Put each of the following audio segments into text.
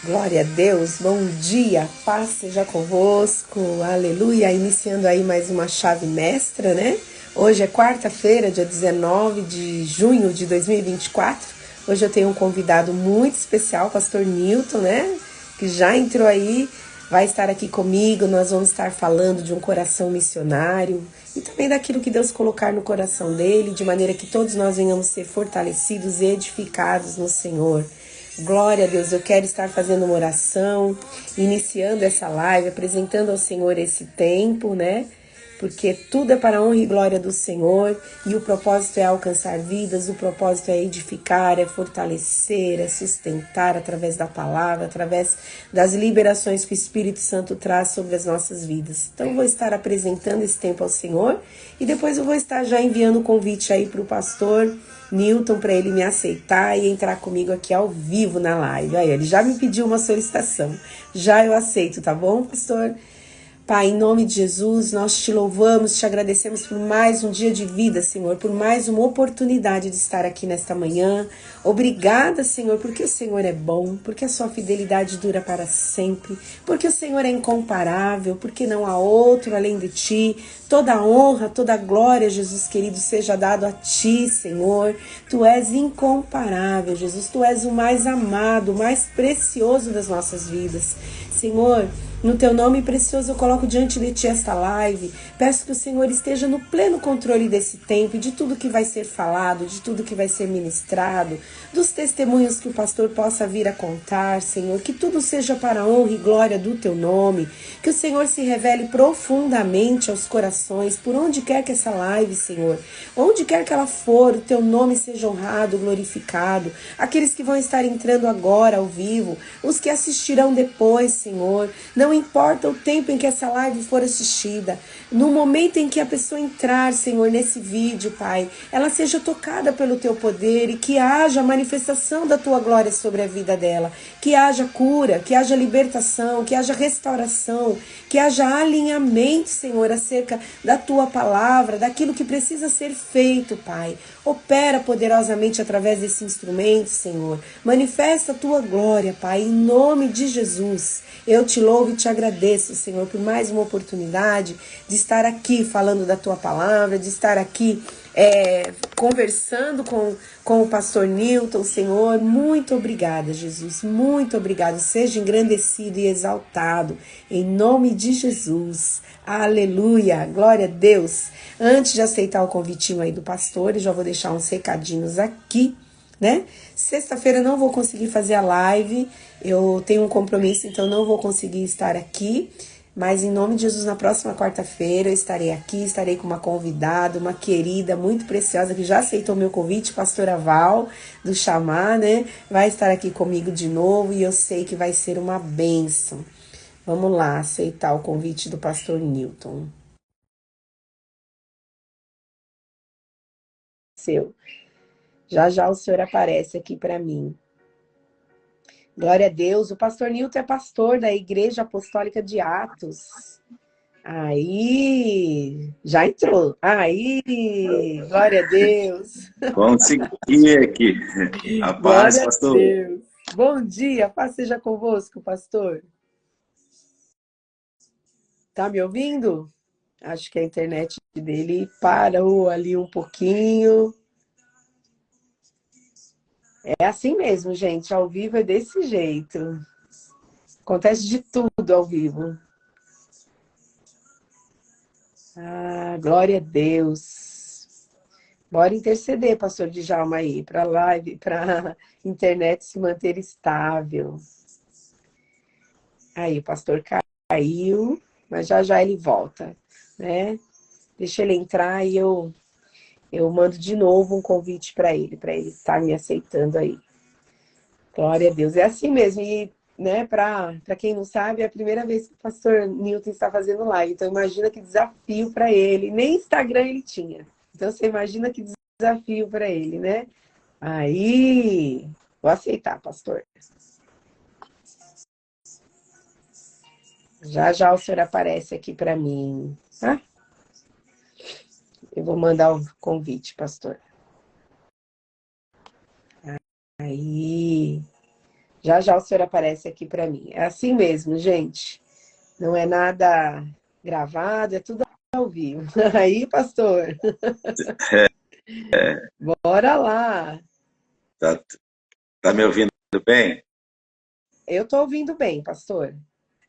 Glória a Deus, bom dia, paz seja convosco, aleluia, iniciando aí mais uma chave mestra, né? Hoje é quarta-feira, dia 19 de junho de 2024, hoje eu tenho um convidado muito especial, pastor Newton, né? Que já entrou aí, vai estar aqui comigo, nós vamos estar falando de um coração missionário e também daquilo que Deus colocar no coração dele, de maneira que todos nós venhamos ser fortalecidos e edificados no Senhor. Glória a Deus, eu quero estar fazendo uma oração, iniciando essa live, apresentando ao Senhor esse tempo, né? Porque tudo é para a honra e glória do Senhor e o propósito é alcançar vidas, o propósito é edificar, é fortalecer, é sustentar através da palavra, através das liberações que o Espírito Santo traz sobre as nossas vidas. Então eu vou estar apresentando esse tempo ao Senhor e depois eu vou estar já enviando o convite aí para o pastor Newton para ele me aceitar e entrar comigo aqui ao vivo na live. Aí, ele já me pediu uma solicitação. Já eu aceito, tá bom, pastor? Pai, em nome de Jesus, nós te louvamos, te agradecemos por mais um dia de vida, Senhor, por mais uma oportunidade de estar aqui nesta manhã. Obrigada, Senhor, porque o Senhor é bom, porque a sua fidelidade dura para sempre, porque o Senhor é incomparável, porque não há outro além de ti. Toda a honra, toda a glória, Jesus querido, seja dado a ti, Senhor. Tu és incomparável, Jesus, tu és o mais amado, o mais precioso das nossas vidas. Senhor, no teu nome precioso eu coloco diante de ti esta live. Peço que o Senhor esteja no pleno controle desse tempo, de tudo que vai ser falado, de tudo que vai ser ministrado, dos testemunhos que o pastor possa vir a contar, Senhor. Que tudo seja para a honra e glória do teu nome. Que o Senhor se revele profundamente aos corações, por onde quer que essa live, Senhor, onde quer que ela for, o teu nome seja honrado, glorificado. Aqueles que vão estar entrando agora ao vivo, os que assistirão depois, Senhor, não importa o tempo em que essa live for assistida, no momento em que a pessoa entrar, Senhor, nesse vídeo, Pai, ela seja tocada pelo teu poder e que haja manifestação da tua glória sobre a vida dela, que haja cura, que haja libertação, que haja restauração, que haja alinhamento, Senhor, acerca da tua palavra, daquilo que precisa ser feito, Pai. Opera poderosamente através desse instrumento, Senhor. Manifesta a tua glória, Pai, em nome de Jesus. Eu te louvo e te agradeço, Senhor, por mais uma oportunidade de estar aqui falando da tua palavra, de estar aqui conversando com o pastor Newton, Senhor. Muito obrigada, Jesus. Muito obrigada. Seja engrandecido e exaltado. Em nome de Jesus. Aleluia. Glória a Deus. Antes de aceitar o convitinho aí do pastor, eu já vou deixar uns recadinhos aqui, né? Sexta-feira não vou conseguir fazer a live, eu tenho um compromisso, então não vou conseguir estar aqui, mas em nome de Jesus, na próxima quarta-feira eu estarei aqui, estarei com uma convidada, uma querida muito preciosa, que já aceitou meu convite, pastora Val, do Chamar, né? Vai estar aqui comigo de novo e eu sei que vai ser uma bênção. Vamos lá, aceitar o convite do pastor Newton. Seu. Já já o senhor aparece aqui para mim. Glória a Deus. O pastor Newton é pastor da Igreja Apostólica de Atos. Aí, já entrou. Aí, glória a Deus. Consegui aqui. A paz, Glória a pastor. Deus. Bom dia, paz seja convosco, pastor. Tá me ouvindo? Acho que a internet dele parou ali um pouquinho. É assim mesmo, gente. Ao vivo é desse jeito. Acontece de tudo ao vivo. Ah, glória a Deus. Bora interceder, pastor Djalma aí, para a live, para a internet se manter estável. Aí, o pastor caiu, mas já já ele volta, né? Deixa ele entrar e eu mando de novo um convite para ele estar me aceitando aí. Glória a Deus. É assim mesmo. E, né, para quem não sabe, é a primeira vez que o pastor Newton está fazendo live. Então, imagina que desafio para ele. Nem Instagram ele tinha. Então, você imagina que desafio para ele, né? Aí, vou aceitar, pastor. Já já o senhor aparece aqui para mim, tá? Eu vou mandar o convite, pastor. Aí, Já já o senhor aparece aqui para mim. É assim mesmo, gente. Não é nada gravado, é tudo ao vivo. Aí, pastor, bora lá. Tá, tá me ouvindo bem? Eu tô ouvindo bem, pastor.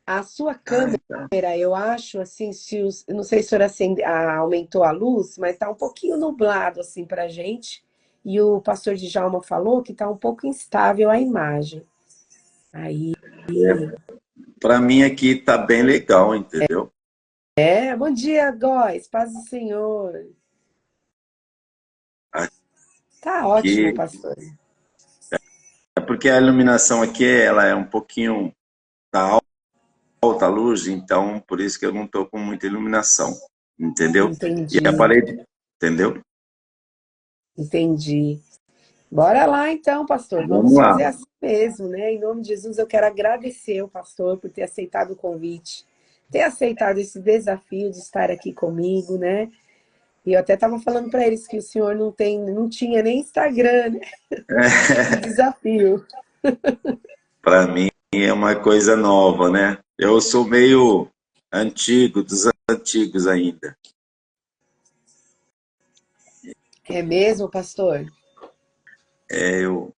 A sua Ah, câmera, então. eu acho, assim, se os, eu não sei se o senhor aumentou a luz, mas tá um pouquinho nublado, assim, pra gente. E o pastor Djalma falou que tá um pouco instável a imagem. Aí, Para mim aqui tá bem legal, entendeu? bom dia, Góis, paz do Senhor. Tá ótimo, Aqui pastor. é porque a iluminação aqui ela é um pouquinho tá alta a luz, então por isso que eu não tô com muita iluminação, entendeu? E a Entendi, parede, entendeu? entendi. Bora lá então, pastor. Vamos Vamos lá. fazer assim mesmo, né? Em nome de Jesus, eu quero agradecer o pastor por ter aceitado o convite, ter aceitado esse desafio de estar aqui comigo, né? E eu até estava falando para eles que o senhor não tinha nem Instagram, né? Que desafio. Para mim é uma coisa nova, né? Eu sou meio antigo, dos antigos ainda. É mesmo, pastor? É, eu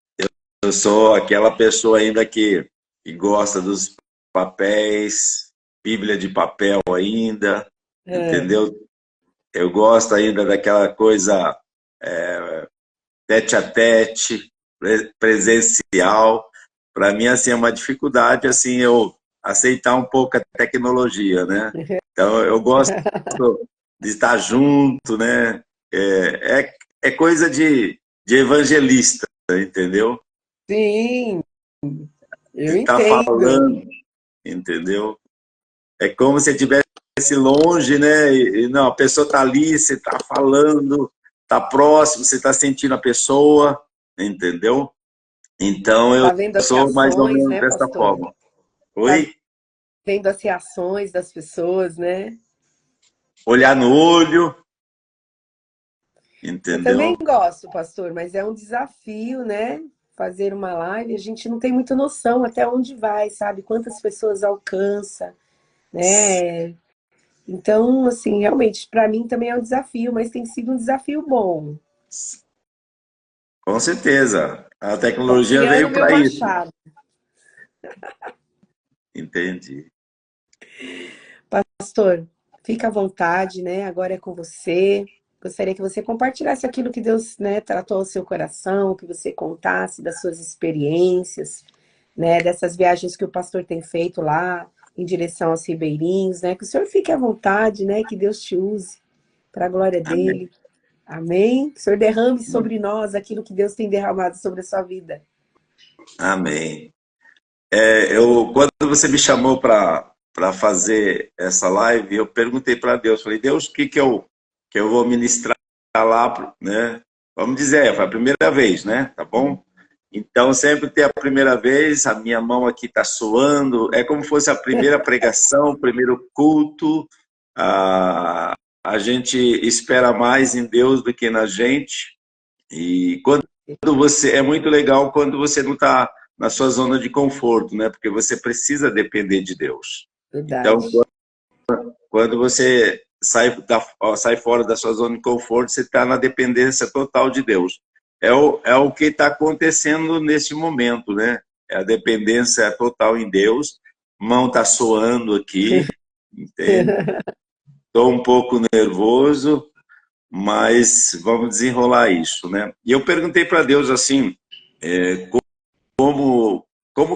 sou aquela pessoa ainda que gosta dos papéis, Bíblia de papel ainda, É. entendeu? Eu gosto ainda daquela coisa tete a tete, presencial. Para mim, assim, é uma dificuldade, assim, eu aceitar um pouco a tecnologia, né? Então, eu gosto de estar junto, né? É coisa de evangelista, entendeu? Sim, De eu estar entendo. falando, entendeu? É como se estivesse longe, né? E não, a pessoa está ali, você está falando, está próximo, você está sentindo a pessoa, entendeu? Então eu Tá vendo as sou mais ou reações, menos né, dessa pastor? forma. Tá Oi? vendo as reações das pessoas, né? Olhar no olho, Eu também entendeu? gosto, pastor, mas é um desafio, né? Fazer uma live, a gente não tem muita noção até onde vai, sabe? Quantas pessoas alcança, né? Então, assim, realmente, para mim também é um desafio, mas tem sido um desafio bom. Com certeza. A Tô tecnologia afiando veio meu para isso. machado. Entendi. Pastor, fica à vontade, né? Agora é com você. Gostaria que você compartilhasse aquilo que Deus, né, tratou ao seu coração, que você contasse das suas experiências, né, dessas viagens que o pastor tem feito lá em direção aos ribeirinhos, né? Que o senhor fique à vontade, né? Que Deus te use para a glória Amém. dele. Amém? Que o senhor derrame sobre nós aquilo que Deus tem derramado sobre a sua vida. Amém. Quando você me chamou para fazer essa live, eu perguntei para Deus, falei, Deus, o que eu vou ministrar lá, né? Vamos dizer, foi a primeira vez, né? Tá bom? Então, sempre tem a primeira vez, a minha mão aqui está suando, é como se fosse a primeira pregação, o primeiro culto. A gente espera mais em Deus do que na gente. E quando você. É muito legal quando você não está na sua zona de conforto, né? Porque você precisa depender de Deus. Então, Verdade. quando você sai fora da sua zona de conforto, você está na dependência total de Deus. É o que está acontecendo nesse momento, né? É a dependência total em Deus. Mão está suando aqui, entende? Estou um pouco nervoso, mas vamos desenrolar isso, né? E eu perguntei para Deus assim, como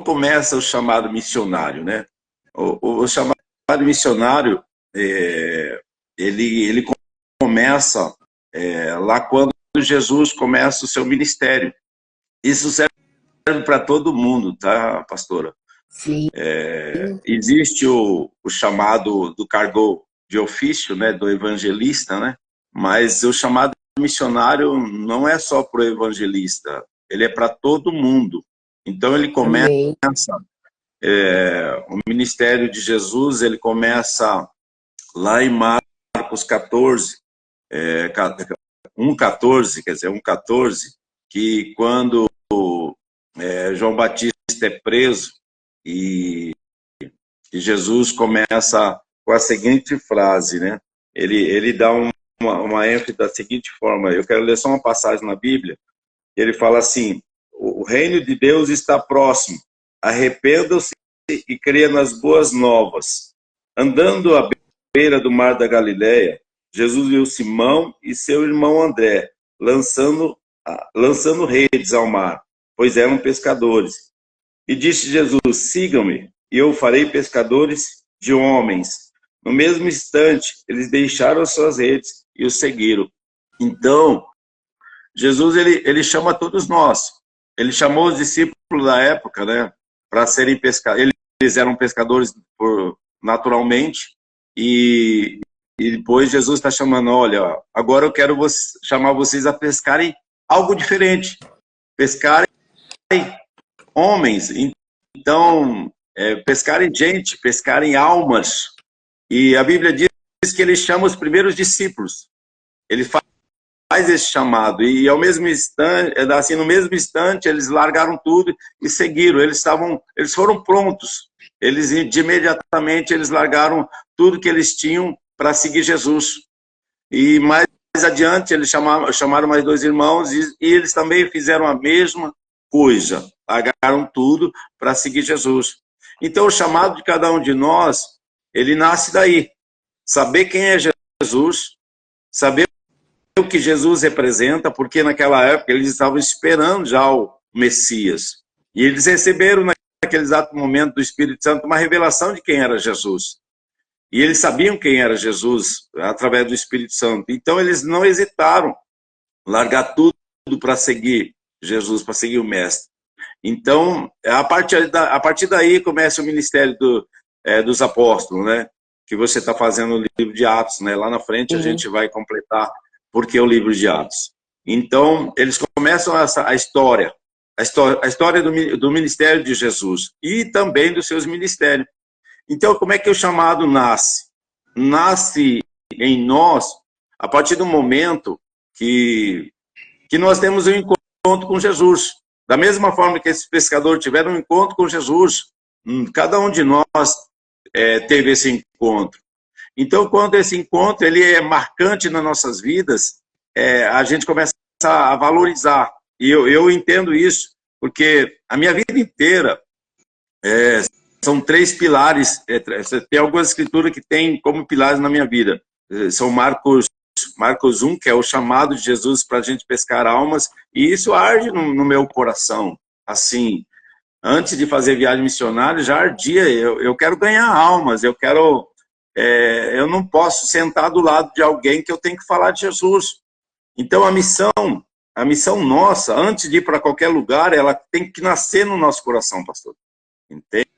começa o chamado missionário, né? O chamado missionário, ele começa lá quando Jesus começa o seu ministério. Isso serve para todo mundo, tá, pastora? Sim, Existe o chamado do cargo de ofício, né, do evangelista, né? Mas o chamado missionário não é só para o evangelista, ele é para todo mundo. Então ele começa, amém. o ministério de Jesus, ele começa lá em Marcos 14, 1,14, quer dizer, 1,14, que quando João Batista evangelista é preso e Jesus começa com a seguinte frase, né? Ele dá uma ênfase da seguinte forma. Eu quero ler só uma passagem na Bíblia. Ele fala assim: o reino de Deus está próximo. Arrependam-se e creiam nas boas novas. Andando à beira do mar da Galileia, Jesus viu Simão e seu irmão André lançando redes ao mar, pois eram pescadores. E disse Jesus: sigam-me, e eu farei pescadores de homens. No mesmo instante, eles deixaram as suas redes e o seguiram. Então, Jesus, ele chama todos nós. Ele chamou os discípulos da época, né, para serem pescadores. Eles eram pescadores naturalmente, e depois Jesus está chamando: olha, agora eu quero chamar vocês a pescarem algo diferente. Pescarem homens. Então, pescarem gente, pescarem almas. E a Bíblia diz que ele chama os primeiros discípulos. Ele faz esse chamado, e ao mesmo instante, assim, no mesmo instante, eles largaram tudo e seguiram. Eles foram prontos. De imediatamente, eles largaram tudo que eles tinham para seguir Jesus. E mais adiante, eles chamaram mais dois irmãos, e eles também fizeram a mesma coisa. Largaram tudo para seguir Jesus. Então, o chamado de cada um de nós, ele nasce daí. Saber quem é Jesus, saber o que Jesus representa, porque naquela época eles estavam esperando já o Messias. E eles receberam naquele exato momento do Espírito Santo uma revelação de quem era Jesus. E eles sabiam quem era Jesus através do Espírito Santo. Então eles não hesitaram largar tudo para seguir Jesus, para seguir o Mestre. Então, a partir daí começa o ministério dos apóstolos, né? Que você está fazendo no livro de Atos, né? Lá na frente a gente vai completar porque é o livro de Atos. Então, eles começam a história do ministério de Jesus e também dos seus ministérios. Então, como é que o chamado nasce? Nasce em nós a partir do momento que nós temos um encontro com Jesus. Da mesma forma que esses pescadores tiveram um encontro com Jesus, cada um de nós teve esse encontro. Então, quando esse encontro ele é marcante nas nossas vidas, a gente começa a valorizar. E eu entendo isso, porque a minha vida inteira são 3 pilares. Tem algumas escrituras que tem como pilares na minha vida. São Marcos 1, que é o chamado de Jesus para a gente pescar almas, e isso arde no meu coração. Assim, antes de fazer viagem missionária, já ardia. Eu quero ganhar almas, eu não posso sentar do lado de alguém que eu tenho que falar de Jesus. Então a missão nossa, antes de ir para qualquer lugar, ela tem que nascer no nosso coração, pastor. Entende?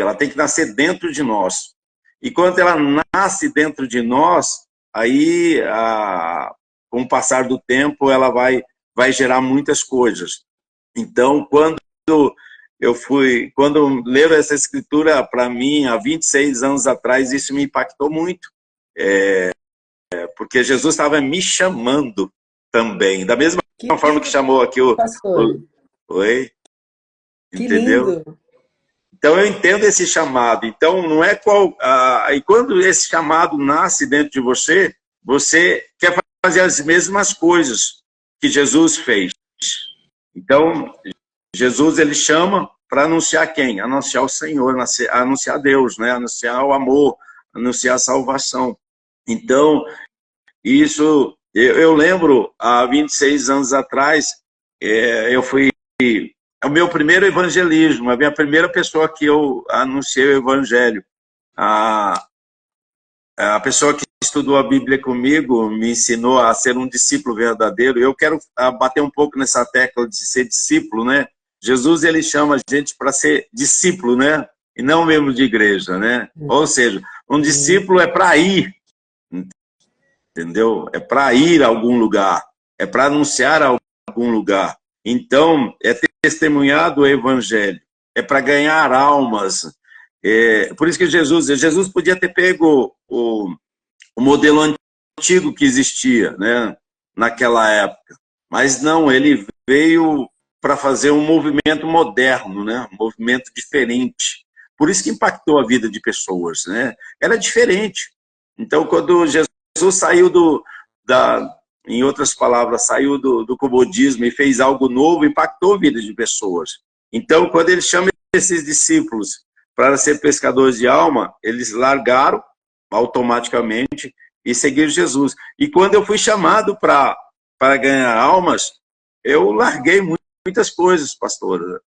Ela tem que nascer dentro de nós. E quando ela nasce dentro de nós, aí, com o passar do tempo, ela vai gerar muitas coisas. Então, quando leram essa escritura para mim, há 26 anos atrás, isso me impactou muito. Porque Jesus estava me chamando também. Da mesma forma que chamou aqui o... Oi? Entendeu? Lindo. Então, eu entendo esse chamado. Então, não é e quando esse chamado nasce dentro de você, você quer fazer as mesmas coisas que Jesus fez. Então, Jesus, ele chama para anunciar quem? Anunciar o Senhor, anunciar Deus, né? Anunciar o amor, anunciar a salvação. Então, isso... Eu lembro, há 26 anos atrás, eu fui... É o meu primeiro evangelismo, a minha primeira pessoa que eu anunciei o evangelho. A pessoa que estudou a Bíblia comigo me ensinou a ser um discípulo verdadeiro. Eu quero bater um pouco nessa tecla de ser discípulo, né? Jesus, ele chama a gente para ser discípulo, né? E não membro de igreja, né? Ou seja, um discípulo é para ir, entendeu? É para ir a algum lugar, é para anunciar a algum lugar. Então, é testemunhar do evangelho, é para ganhar almas. Por isso que Jesus podia ter pego o modelo antigo que existia, né, naquela época, mas não, ele veio para fazer um movimento moderno, né? Um movimento diferente. Por isso que impactou a vida de pessoas, né? Era diferente. Então, quando Jesus saiu em outras palavras, saiu do comodismo e fez algo novo, impactou a vida de pessoas. Então, quando ele chama esses discípulos para ser pescadores de alma, eles largaram automaticamente e seguiram Jesus. E quando eu fui chamado para ganhar almas, eu larguei muitas coisas, pastor.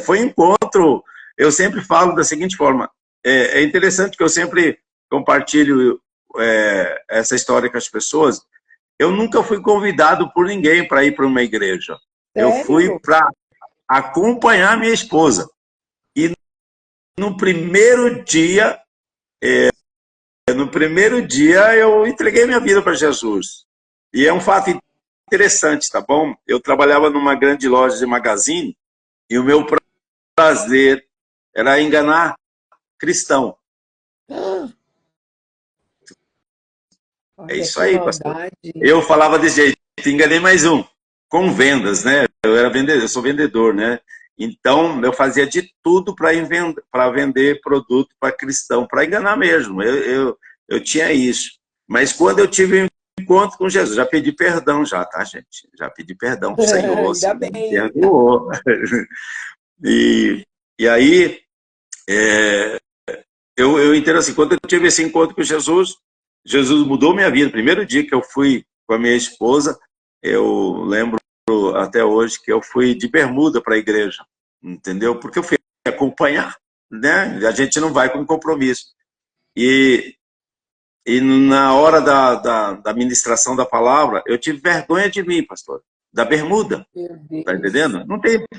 Foi um encontro. Eu sempre falo da seguinte forma: é interessante que eu sempre compartilho essa história com as pessoas. Eu nunca fui convidado por ninguém para ir para uma igreja. Sério? Eu fui para acompanhar minha esposa. E no primeiro dia, eu entreguei minha vida para Jesus. E é um fato interessante, tá bom? Eu trabalhava numa grande loja de magazine e o meu prazer era enganar cristão. Olha, É isso que aí, pastor. maldade. Eu falava desse jeito, enganei mais um, com vendas, né? Eu sou vendedor, né? Então, eu fazia de tudo para vender produto para cristão, para enganar mesmo. Eu tinha isso. Mas quando eu tive um encontro com Jesus, já pedi perdão já, tá, gente? Já pedi perdão para o Senhor, Ainda Senhor me bem. perdoou. E aí, eu entendo assim, quando eu tive esse encontro com Jesus, Jesus mudou minha vida. Primeiro dia que eu fui com a minha esposa, eu lembro até hoje que eu fui de bermuda para a igreja, entendeu? Porque eu fui acompanhar, né? A gente não vai com compromisso. E na hora da ministração da palavra, eu tive vergonha de mim, pastor, da bermuda. Meu Deus. Tá entendendo?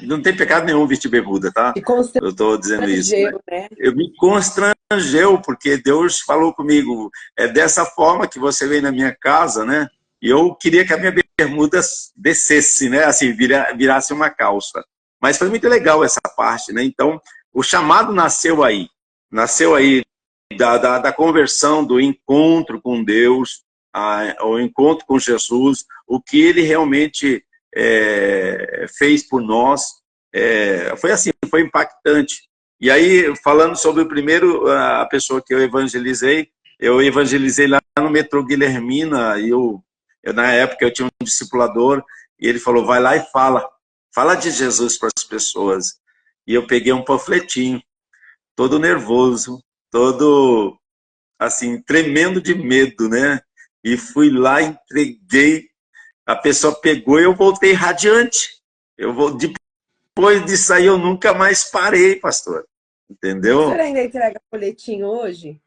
Não tem pecado nenhum vestir bermuda, tá? Eu estou dizendo isso. Né? Eu me constrangeu, porque Deus falou comigo, é dessa forma que você vem na minha casa, né? E eu queria que a minha bermuda descesse, né? Assim, virasse uma calça. Mas foi muito legal essa parte, né? Então, o chamado nasceu aí da conversão, do encontro com Deus, o encontro com Jesus, o que ele realmente fez por nós. Foi assim, foi impactante. E aí, falando sobre a pessoa que eu evangelizei lá no metrô Guilhermina, e na época eu tinha um discipulador, e ele falou, vai lá e fala de Jesus para as pessoas. E eu peguei um panfletinho, todo nervoso, todo, assim, tremendo de medo, né? E fui lá, entreguei, a pessoa pegou e eu voltei radiante. Depois disso aí eu nunca mais parei, pastor. Entendeu? O senhor ainda entrega folhetinho hoje?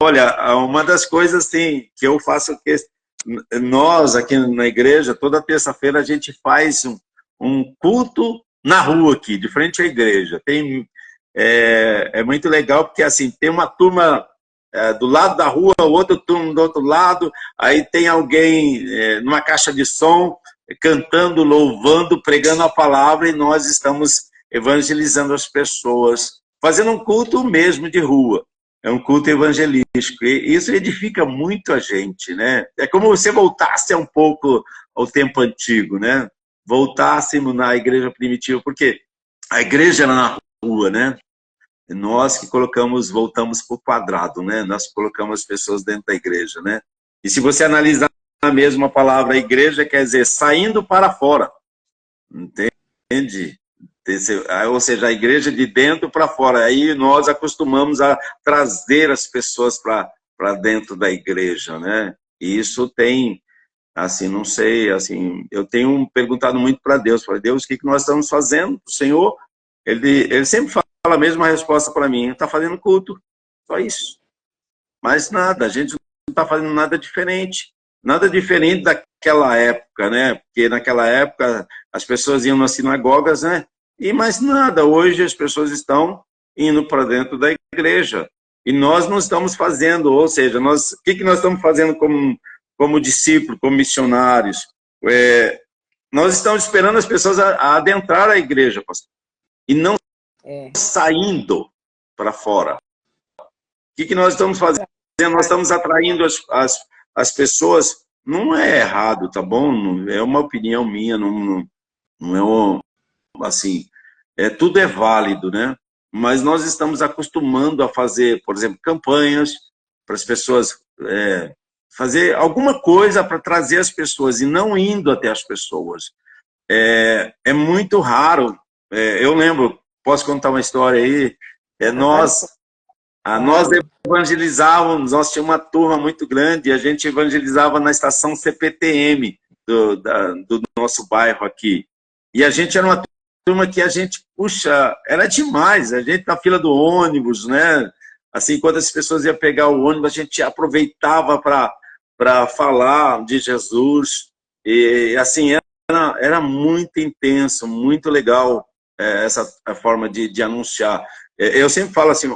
Olha, uma das coisas assim, que eu faço nós aqui na igreja, toda terça-feira a gente faz um culto na rua aqui, de frente à igreja. É muito legal porque assim, tem uma turma do lado da rua, outra turma do outro lado, aí tem alguém numa caixa de som, cantando, louvando, pregando a palavra, e nós estamos evangelizando as pessoas, fazendo um culto mesmo de rua. É um culto evangelístico. E isso edifica muito a gente, né? É como se voltasse um pouco ao tempo antigo, né? Voltássemos na igreja primitiva, porque a igreja era na rua, né? Nós que voltamos para o quadrado, né? Nós colocamos as pessoas dentro da igreja, né? E se você analisar a mesma palavra, igreja quer dizer saindo para fora. Entende? Ou seja, a igreja de dentro para fora. Aí nós acostumamos a trazer as pessoas para dentro da igreja, né? E isso tem, assim, não sei, assim, eu tenho perguntado muito para Deus, o que nós estamos fazendo? O Senhor, ele sempre fala a mesma resposta para mim, está fazendo culto, só isso. Mas nada, a gente não está fazendo nada diferente daquela época, né? Porque naquela época as pessoas iam nas sinagogas, né? E mais nada, hoje as pessoas estão indo para dentro da igreja. E nós não estamos fazendo, ou seja, o que nós estamos fazendo como discípulos, como missionários? Nós estamos esperando as pessoas a adentrar a igreja, pastor, e não saindo para fora. O que nós estamos fazendo? Nós estamos atraindo as pessoas não é errado, tá bom? É uma opinião minha, não é um, assim, tudo é válido, né? Mas nós estamos acostumando a fazer, por exemplo, campanhas para as pessoas fazer alguma coisa para trazer as pessoas e não indo até as pessoas. É muito raro. Eu lembro, posso contar uma história aí? Claro, Nós claro. evangelizávamos, nós tínhamos uma turma muito grande, e a gente evangelizava na estação CPTM do nosso bairro aqui. E a gente era uma turma que a gente, puxa, era demais, a gente na fila do ônibus, né? Assim, quando as pessoas iam pegar o ônibus, a gente aproveitava para falar de Jesus. E assim, era muito intenso, muito legal essa forma de anunciar. Eu sempre falo assim,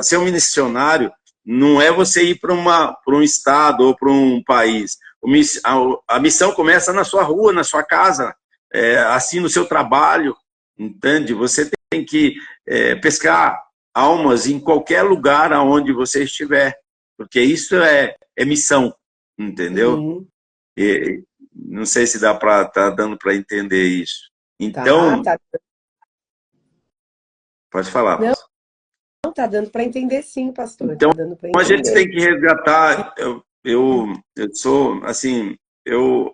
ser um missionário não é você ir para um estado ou para um país. A missão começa na sua rua, na sua casa, assim no seu trabalho, entende? Você tem que pescar almas em qualquer lugar aonde você estiver, porque isso é missão, entendeu? Sim, E, não sei se tá dando para entender isso. tá, Então, tá. pode falar, Não, pastor. não tá dando para entender sim, pastor. Então, Tá dando para a gente tem entender. que resgatar. Eu sou, assim,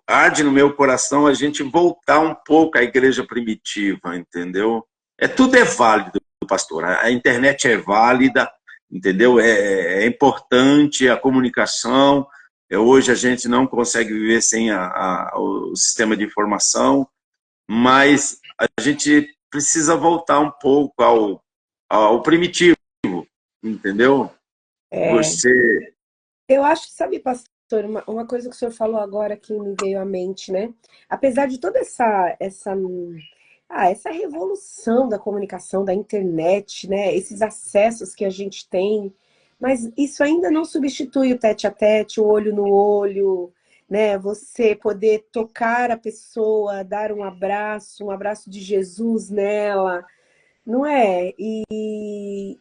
arde no meu coração a gente voltar um pouco à igreja primitiva, entendeu? Tudo é válido, pastor. A internet é válida, entendeu? É importante a comunicação. Hoje a gente não consegue viver sem o sistema de informação, mas a gente precisa voltar um pouco ao primitivo, entendeu? É, Você. eu acho, sabe, pastor, uma coisa que o senhor falou agora que me veio à mente, né? Apesar de toda essa revolução da comunicação, da internet, né? Esses acessos que a gente tem, mas isso ainda não substitui o tete a tete, o olho no olho, né? Você poder tocar a pessoa, dar um abraço de Jesus nela, não é?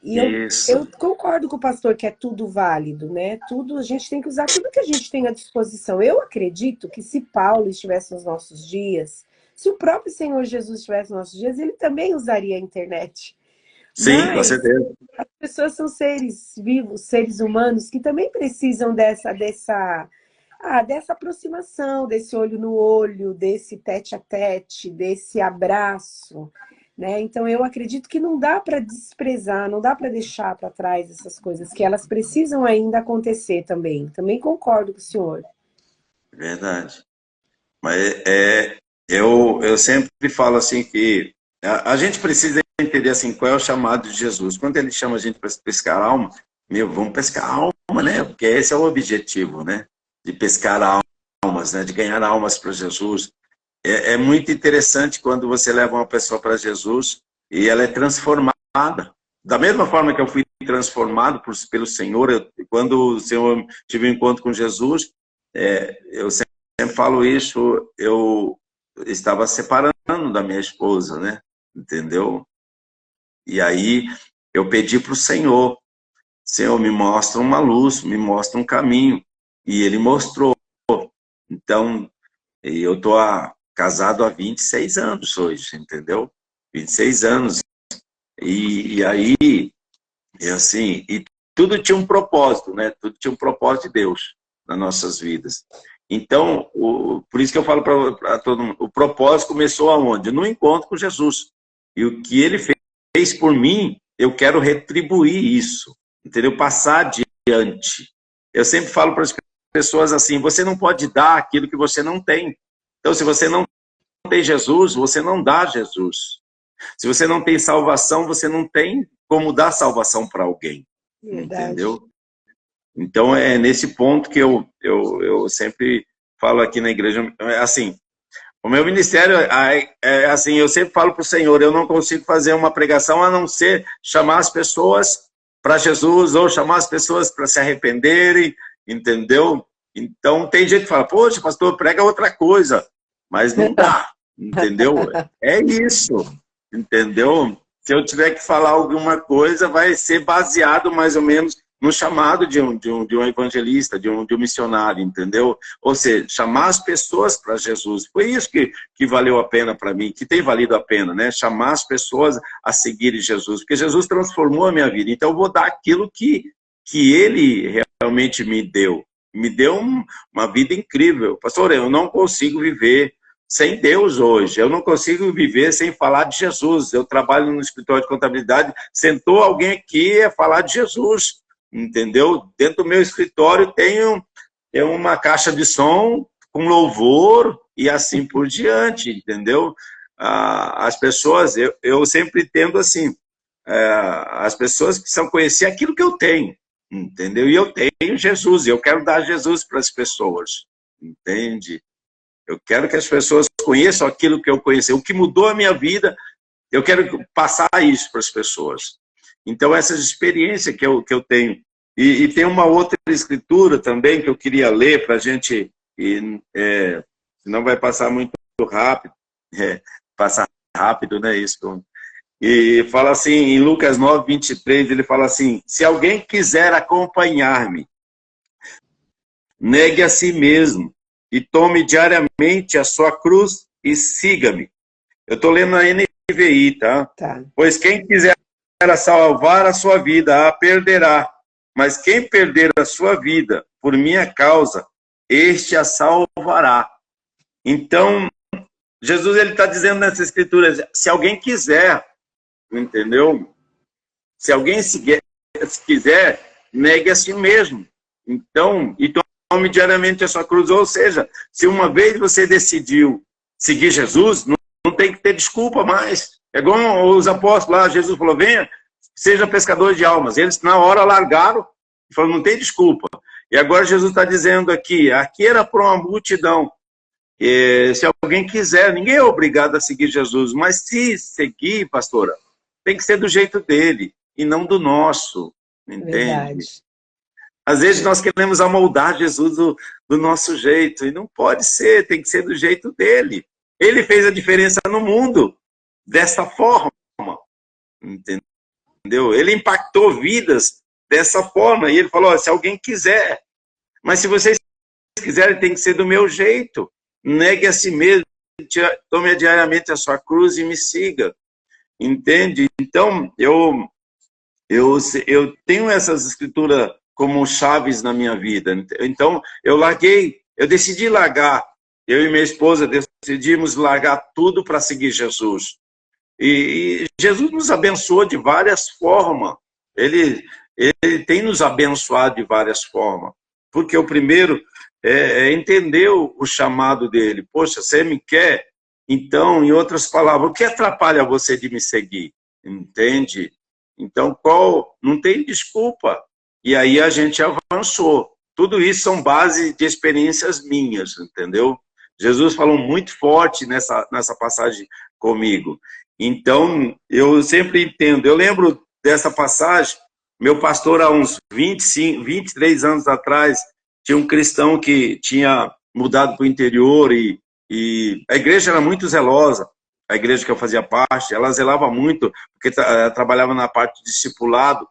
Eu Isso. concordo com o pastor que é tudo válido, né? Tudo, a gente tem que usar tudo que a gente tem à disposição. Eu acredito que se Paulo estivesse nos nossos dias, se o próprio Senhor Jesus estivesse nos nossos dias, ele também usaria a internet. Sim, com Mas certeza. as pessoas são seres vivos, seres humanos, que também precisam dessa aproximação, desse olho no olho, desse tete a tete, desse abraço, né? Então eu acredito que não dá para desprezar, não dá para deixar para trás essas coisas, que elas precisam ainda acontecer também. Também concordo com o senhor. Verdade. Mas eu sempre falo assim que a gente precisa entender assim qual é o chamado de Jesus. Quando ele chama a gente para pescar alma, vamos pescar alma, né? Porque esse é o objetivo, né? De pescar almas, né? De ganhar almas para Jesus. É muito interessante quando você leva uma pessoa para Jesus e ela é transformada. Da mesma forma que eu fui transformado pelo Senhor, quando o Senhor tive um encontro com Jesus, eu sempre falo isso, eu estava separando da minha esposa, né? Entendeu? E aí eu pedi para o Senhor, Senhor, me mostra uma luz, me mostra um caminho. E ele mostrou. Então, eu estou casado há 26 anos hoje, entendeu? 26 anos. E aí, assim, e tudo tinha um propósito, né? Tudo tinha um propósito de Deus nas nossas vidas. Então, por isso que eu falo para todo mundo, o propósito começou aonde? No encontro com Jesus. E o que ele fez por mim, eu quero retribuir isso, entendeu? Passar adiante. Eu sempre falo para as pessoas assim, você não pode dar aquilo que você não tem. Então, se você não tem Jesus, você não dá Jesus. Se você não tem salvação, você não tem como dar salvação para alguém, Verdade. entendeu? Então, é nesse ponto que eu sempre falo aqui na igreja, assim, o meu ministério, assim, eu sempre falo para o Senhor, eu não consigo fazer uma pregação a não ser chamar as pessoas para Jesus ou chamar as pessoas para se arrependerem, entendeu? Então, tem gente que fala, poxa, pastor, prega outra coisa, mas não dá, entendeu? É isso, entendeu? Se eu tiver que falar alguma coisa, vai ser baseado mais ou menos no chamado de um evangelista, de um missionário, entendeu? Ou seja, chamar as pessoas para Jesus. Foi isso que valeu a pena para mim, que tem valido a pena, né? Chamar as pessoas a seguirem Jesus, porque Jesus transformou a minha vida. Então eu vou dar aquilo que Ele realmente me deu. Me deu uma vida incrível. Pastor, eu não consigo viver sem Deus hoje. Eu não consigo viver sem falar de Jesus. Eu trabalho no escritório de contabilidade, sentou alguém aqui a falar de Jesus, entendeu? Dentro do meu escritório tem uma caixa de som com louvor e assim por diante, entendeu? As pessoas, eu sempre tendo assim, as pessoas precisam conhecer aquilo que eu tenho, entendeu? E eu tenho Jesus, e eu quero dar Jesus para as pessoas, entende? Eu quero que as pessoas conheçam aquilo que eu conheci, o que mudou a minha vida, eu quero passar isso para as pessoas. Então, essas experiências que eu tenho. E tem uma outra escritura também que eu queria ler para a gente, senão vai passar muito rápido, passar rápido, né, isso. E fala assim, em Lucas 9, 23, ele fala assim, se alguém quiser acompanhar-me, negue a si mesmo, e tome diariamente a sua cruz e siga-me. Eu estou lendo a NVI, tá? Pois quem quiser salvar a sua vida, a perderá. Mas quem perder a sua vida por minha causa, este a salvará. Então, Jesus ele está dizendo nessa escritura, se alguém quiser, entendeu? Se alguém quiser, negue a si mesmo. Então, e tome diariamente a sua cruz. Ou seja, se uma vez você decidiu seguir Jesus, não tem que ter desculpa mais. É igual os apóstolos lá, Jesus falou, venha, seja pescador de almas. Eles na hora largaram e falaram, não tem desculpa. E agora Jesus está dizendo aqui era para uma multidão. Se alguém quiser, ninguém é obrigado a seguir Jesus, mas se seguir, pastora, tem que ser do jeito dele e não do nosso, entende? Verdade. Às vezes nós queremos amoldar Jesus do nosso jeito, e não pode ser, tem que ser do jeito dele. Ele fez a diferença no mundo dessa forma, entendeu? Ele impactou vidas dessa forma, e ele falou, se alguém quiser, mas se vocês quiserem, tem que ser do meu jeito. Negue a si mesmo, tome diariamente a sua cruz e me siga, entende? Então, eu tenho essas escrituras como chaves na minha vida. Então, eu decidi largar, eu e minha esposa decidimos largar tudo para seguir Jesus. E Jesus nos abençoou de várias formas. Ele tem nos abençoado de várias formas. Porque o primeiro é entender o chamado dele. Poxa, você me quer? Então, em outras palavras, o que atrapalha você de me seguir? Entende? Então, não tem desculpa. E aí a gente avançou. Tudo isso são base de experiências minhas, entendeu? Jesus falou muito forte nessa passagem comigo. Então, eu sempre entendo. Eu lembro dessa passagem, meu pastor, há uns 23 anos atrás, tinha um cristão que tinha mudado para o interior e a igreja era muito zelosa. A igreja que eu fazia parte, ela zelava muito, porque trabalhava na parte de discipulado.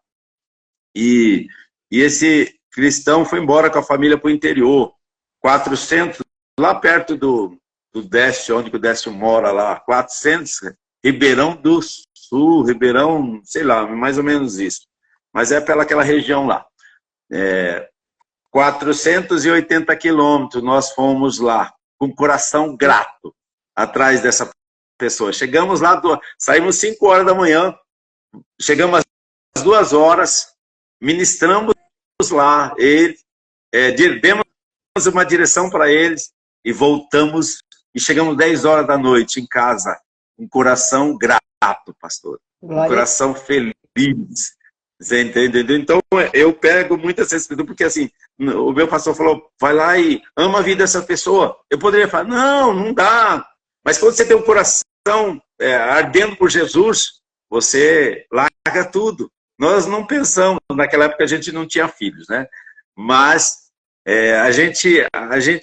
E esse cristão foi embora com a família para o interior. 400, lá perto do Décio, onde o Décio mora lá, 400, Ribeirão do Sul, Ribeirão, sei lá, mais ou menos isso. Mas é pelaquela região lá. 480 quilômetros nós fomos lá, com o coração grato, atrás dessa pessoa. Chegamos lá, saímos 5 horas da manhã, chegamos às 2 horas, ministramos lá, demos uma direção para eles e voltamos e chegamos 10 horas da noite em casa, um coração grato, pastor, um coração feliz. Você entendeu? Então eu pego muito essa escritura, porque assim, o meu pastor falou, vai lá e ama a vida dessa pessoa. Eu poderia falar, não dá. Mas quando você tem um coração ardendo por Jesus, você larga tudo. Nós não pensamos, naquela época a gente não tinha filhos, né? Mas a gente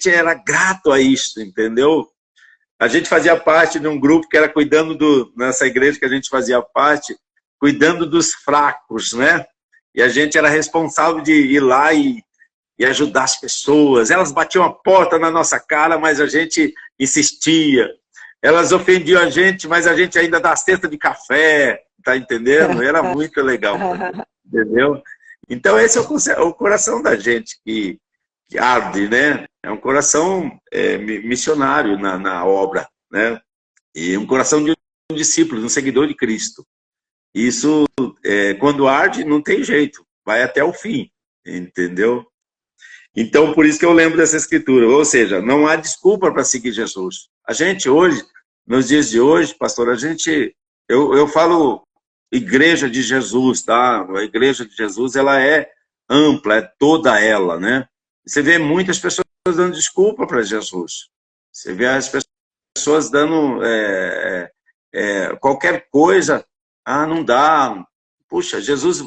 era grato a isso, entendeu? A gente fazia parte de um grupo que era cuidando nessa igreja que a gente fazia parte, cuidando dos fracos, né? E a gente era responsável de ir lá e ajudar as pessoas. Elas batiam a porta na nossa cara, mas a gente insistia. Elas ofendiam a gente, mas a gente ainda dá cesta de café, tá entendendo? Era muito legal, entendeu? Então esse é o coração da gente que arde, né? É um coração missionário na obra, né? E um coração de um discípulo, de um seguidor de Cristo. Isso, quando arde, não tem jeito, vai até o fim, entendeu? Então, por isso que eu lembro dessa escritura, ou seja, não há desculpa para seguir Jesus. A gente hoje, nos dias de hoje, pastor, eu falo igreja de Jesus, tá? A igreja de Jesus, ela é ampla, é toda ela, né? Você vê muitas pessoas dando desculpa para Jesus. Você vê as pessoas dando qualquer coisa, não dá. Puxa, Jesus,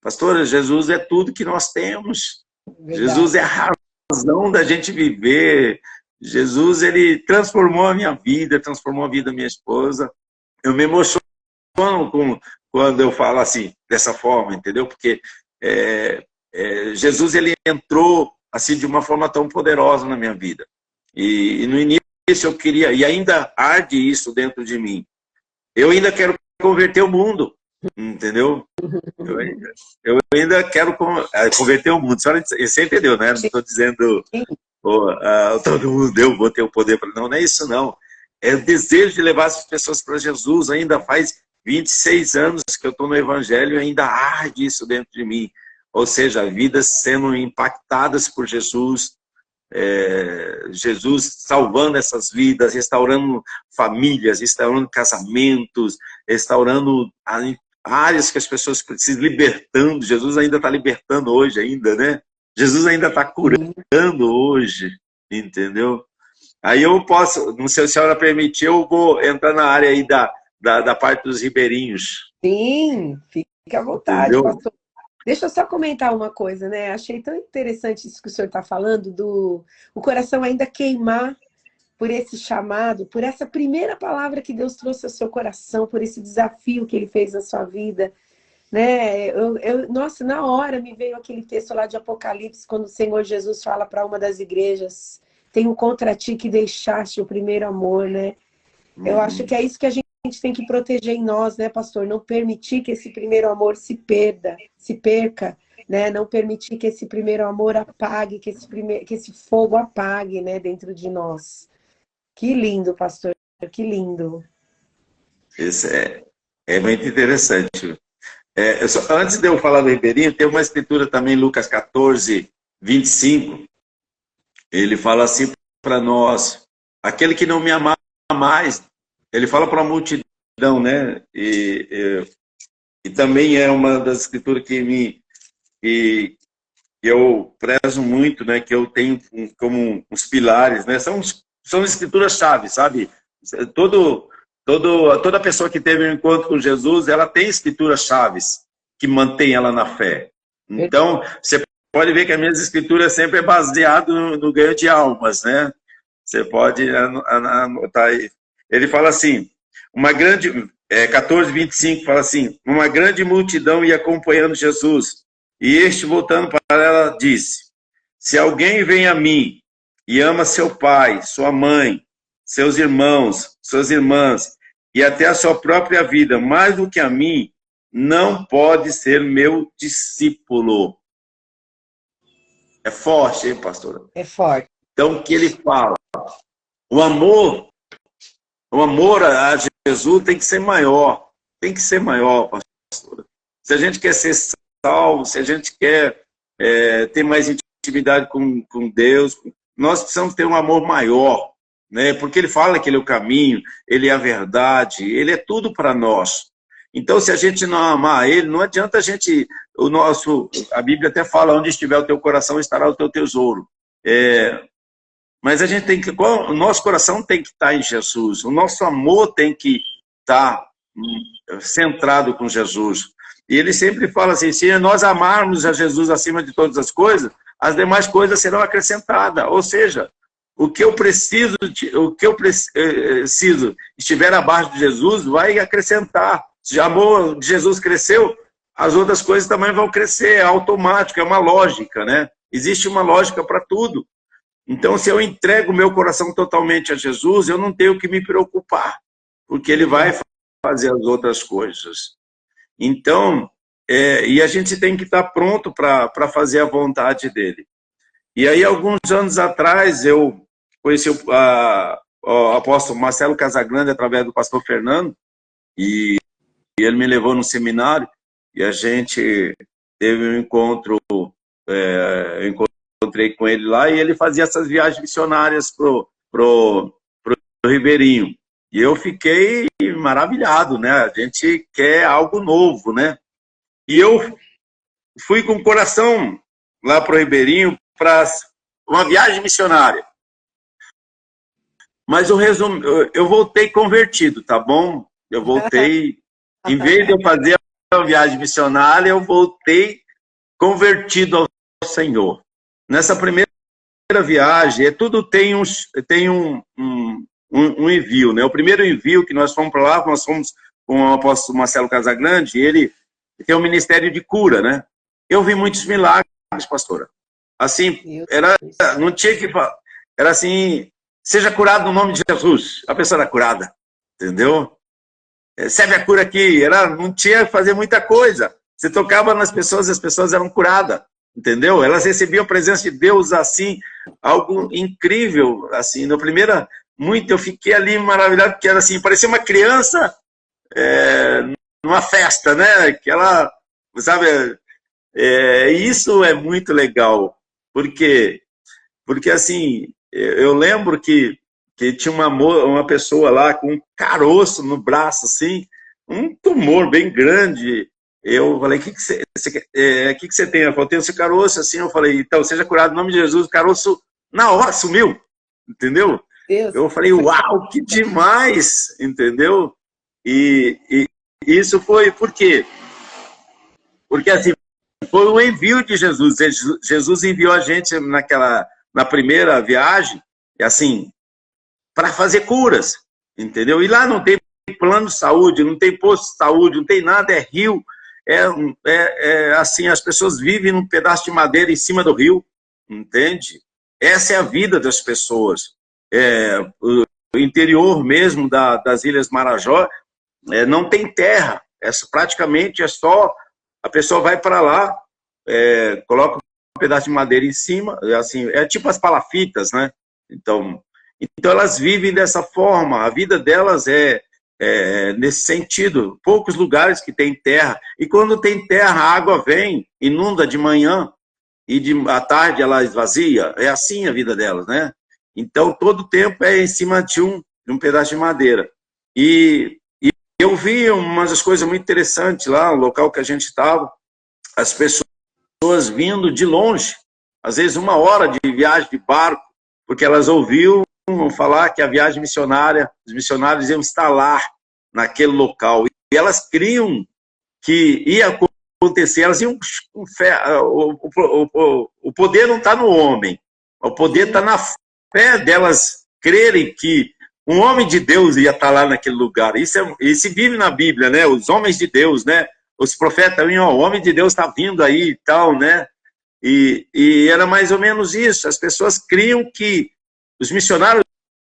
pastora, Jesus é tudo que nós temos. Verdade. Jesus é a razão da gente viver. Jesus, ele transformou a minha vida, transformou a vida da minha esposa. Eu me emociono quando eu falo assim, dessa forma, entendeu? Porque Jesus, ele entrou assim de uma forma tão poderosa na minha vida. E no início eu queria, e ainda arde isso dentro de mim. Eu ainda quero converter o mundo, entendeu? Eu ainda quero converter o mundo. Você entendeu, né? Não estou dizendo, todo mundo, eu vou ter o poder para... Não, não é isso, não. É o desejo de levar as pessoas para Jesus. Ainda faz 26 anos que eu estou no Evangelho e ainda arde isso dentro de mim. Ou seja, vidas sendo impactadas por Jesus, Jesus salvando essas vidas, restaurando famílias, restaurando casamentos, restaurando áreas que as pessoas precisam, libertando. Jesus ainda está libertando hoje ainda, né? Jesus ainda está curando hoje, entendeu? Aí eu posso, não sei se a senhora permitir, eu vou entrar na área aí da parte dos ribeirinhos. Sim, fique à vontade, entendeu? Pastor. Deixa eu só comentar uma coisa, né? Achei tão interessante isso que o senhor está falando, o coração ainda queimar por esse chamado, por essa primeira palavra que Deus trouxe ao seu coração, por esse desafio que Ele fez na sua vida, né? Nossa, na hora me veio aquele texto lá de Apocalipse, quando o Senhor Jesus fala para uma das igrejas, tenho contra ti que deixaste o primeiro amor, né? Eu acho que é isso que a gente tem que proteger em nós, né, pastor? Não permitir que esse primeiro amor se perca, né? Não permitir que esse primeiro amor apague, que esse fogo apague, né, dentro de nós. Que lindo, pastor, que lindo. Isso é muito interessante. Antes de eu falar do ribeirinho, tem uma escritura também, Lucas 14, 25. Ele fala assim para nós, aquele que não me amar mais, ele fala para a multidão, né? E também é uma das escrituras que eu prezo muito, né? Que eu tenho como uns pilares, né? São escrituras-chave, sabe? Toda pessoa que teve um encontro com Jesus, ela tem escrituras-chaves que mantém ela na fé. Então, você pode ver que as minhas escrituras sempre é baseado no ganho de almas, né? Você pode anotar aí. Ele fala assim, 14, 25, fala assim, uma grande multidão ia acompanhando Jesus, e este, voltando para ela, disse, se alguém vem a mim e ama seu pai, sua mãe, seus irmãos, suas irmãs, e até a sua própria vida, mais do que a mim, não pode ser meu discípulo. É forte, hein, pastora? É forte. Então, o que ele fala? O amor a Jesus tem que ser maior. Tem que ser maior, pastora. Se a gente quer ser salvo, se a gente quer ter mais intimidade com Deus, nós precisamos ter um amor maior, né? Porque ele fala que ele é o caminho, ele é a verdade, ele é tudo para nós. Então, se a gente não amar ele, não adianta a gente... A Bíblia até fala, onde estiver o teu coração, estará o teu tesouro. Mas a gente tem que... O nosso coração tem que estar em Jesus. O nosso amor tem que estar centrado com Jesus. E ele sempre fala assim, se nós amarmos a Jesus acima de todas as coisas, as demais coisas serão acrescentadas. Ou seja, o que eu preciso estiver abaixo de Jesus, vai acrescentar. Se o amor de Jesus cresceu, as outras coisas também vão crescer, é automático, é uma lógica, né? Existe uma lógica para tudo. Então, se eu entrego o meu coração totalmente a Jesus, eu não tenho que me preocupar, porque Ele vai fazer as outras coisas. Então, e a gente tem que estar pronto para fazer a vontade dEle. E aí, alguns anos atrás, eu conheci o apóstolo Marcelo Casagrande através do pastor Fernando, e ele me levou no seminário, e a gente teve um encontro, eu encontrei com ele lá, e ele fazia essas viagens missionárias pro Ribeirinho. E eu fiquei maravilhado, né? A gente quer algo novo, né? E eu fui com o coração lá pro Ribeirinho para uma viagem missionária. Mas eu voltei convertido, tá bom? Eu voltei, em vez de eu fazer a viagem missionária, eu voltei convertido ao Senhor. Nessa primeira viagem, tudo tem um envio, né? O primeiro envio que nós fomos para lá, nós fomos com o apóstolo Marcelo Casagrande, ele tem um ministério de cura, né? Eu vi muitos milagres, pastora. Assim, não tinha que falar, era assim, seja curado no nome de Jesus. A pessoa era curada, entendeu? Serve a cura aqui, não tinha que fazer muita coisa. Você tocava nas pessoas e as pessoas eram curadas, entendeu? Elas recebiam a presença de Deus assim, algo incrível, assim. No primeiro, eu fiquei ali maravilhado, porque era assim, parecia uma criança numa festa, né? Que ela, sabe, isso é muito legal, porque assim, eu lembro que tinha uma pessoa lá com um caroço no braço, assim, um tumor bem grande. Eu falei, o que você tem? Ela falou, tem esse caroço, assim. Eu falei, então, seja curado no nome de Jesus. O caroço, na hora, sumiu, entendeu? Deus. Eu falei, uau, que demais, entendeu? E isso foi por quê? Porque, assim, foi o envio de Jesus. Jesus enviou a gente na primeira viagem, assim, para fazer curas, entendeu? E lá não tem plano de saúde, não tem posto de saúde, não tem nada, é rio, assim, as pessoas vivem num pedaço de madeira em cima do rio, entende? Essa é a vida das pessoas. O interior mesmo das Ilhas Marajó não tem terra, praticamente é só, a pessoa vai para lá, coloca um pedaço de madeira em cima, assim, é tipo as palafitas, né? Então elas vivem dessa forma, a vida delas é nesse sentido. Poucos lugares que tem terra, e quando tem terra, a água vem, inunda de manhã, e à tarde ela esvazia, é assim a vida delas, né? Então todo tempo é em cima de um pedaço de madeira. E eu vi umas coisas muito interessantes lá, no local que a gente estava, as pessoas vindo de longe, às vezes 1 hora de viagem de barco, porque elas ouviam falar que a viagem missionária, os missionários iam estar lá, naquele local, e elas criam que ia acontecer, elas iam com fé, o poder não está no homem, o poder está na fé delas crerem que um homem de Deus ia estar lá naquele lugar. Isso vive na Bíblia, né? Os homens de Deus, né? Os profetas, o homem de Deus está vindo aí e tal, né? E era mais ou menos isso, as pessoas criam que os missionários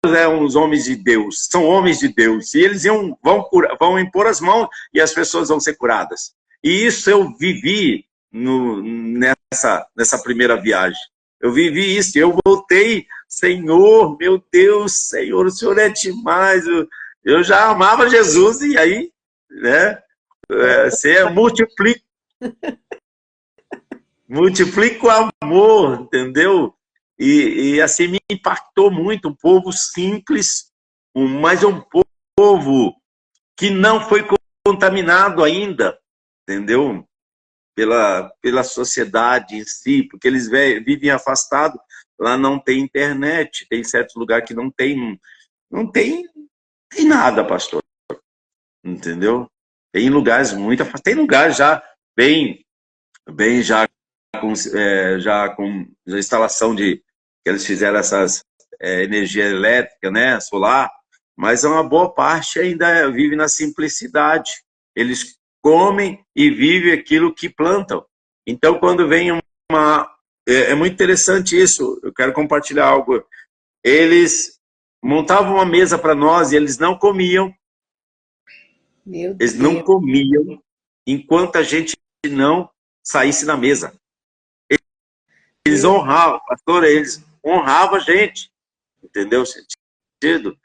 eram os homens de Deus, são homens de Deus, e eles vão impor as mãos e as pessoas vão ser curadas. E isso eu vivi nessa primeira viagem. Eu vivi isso, eu voltei, Senhor, meu Deus, Senhor, o Senhor é demais. Eu já amava Jesus, e aí, né, você multiplica o amor, entendeu? E assim, me impactou muito, um povo simples, mas um povo que não foi contaminado ainda, entendeu? Pela sociedade em si, porque eles vivem afastados, lá não tem internet, tem certos lugares que não tem nada, pastor, entendeu? Tem lugares muito afastados, tem lugares já bem já com a instalação que eles fizeram essas energia elétrica, né, solar, mas uma boa parte ainda vive na simplicidade. Eles comem e vivem aquilo que plantam. Então, quando vem uma... É muito interessante isso, eu quero compartilhar algo. Eles montavam uma mesa para nós e eles não comiam. Meu Eles não Deus. comiam enquanto a gente não saísse da mesa. Eles Meu, honravam, pastor, eles honravam a gente, entendeu? Sentido?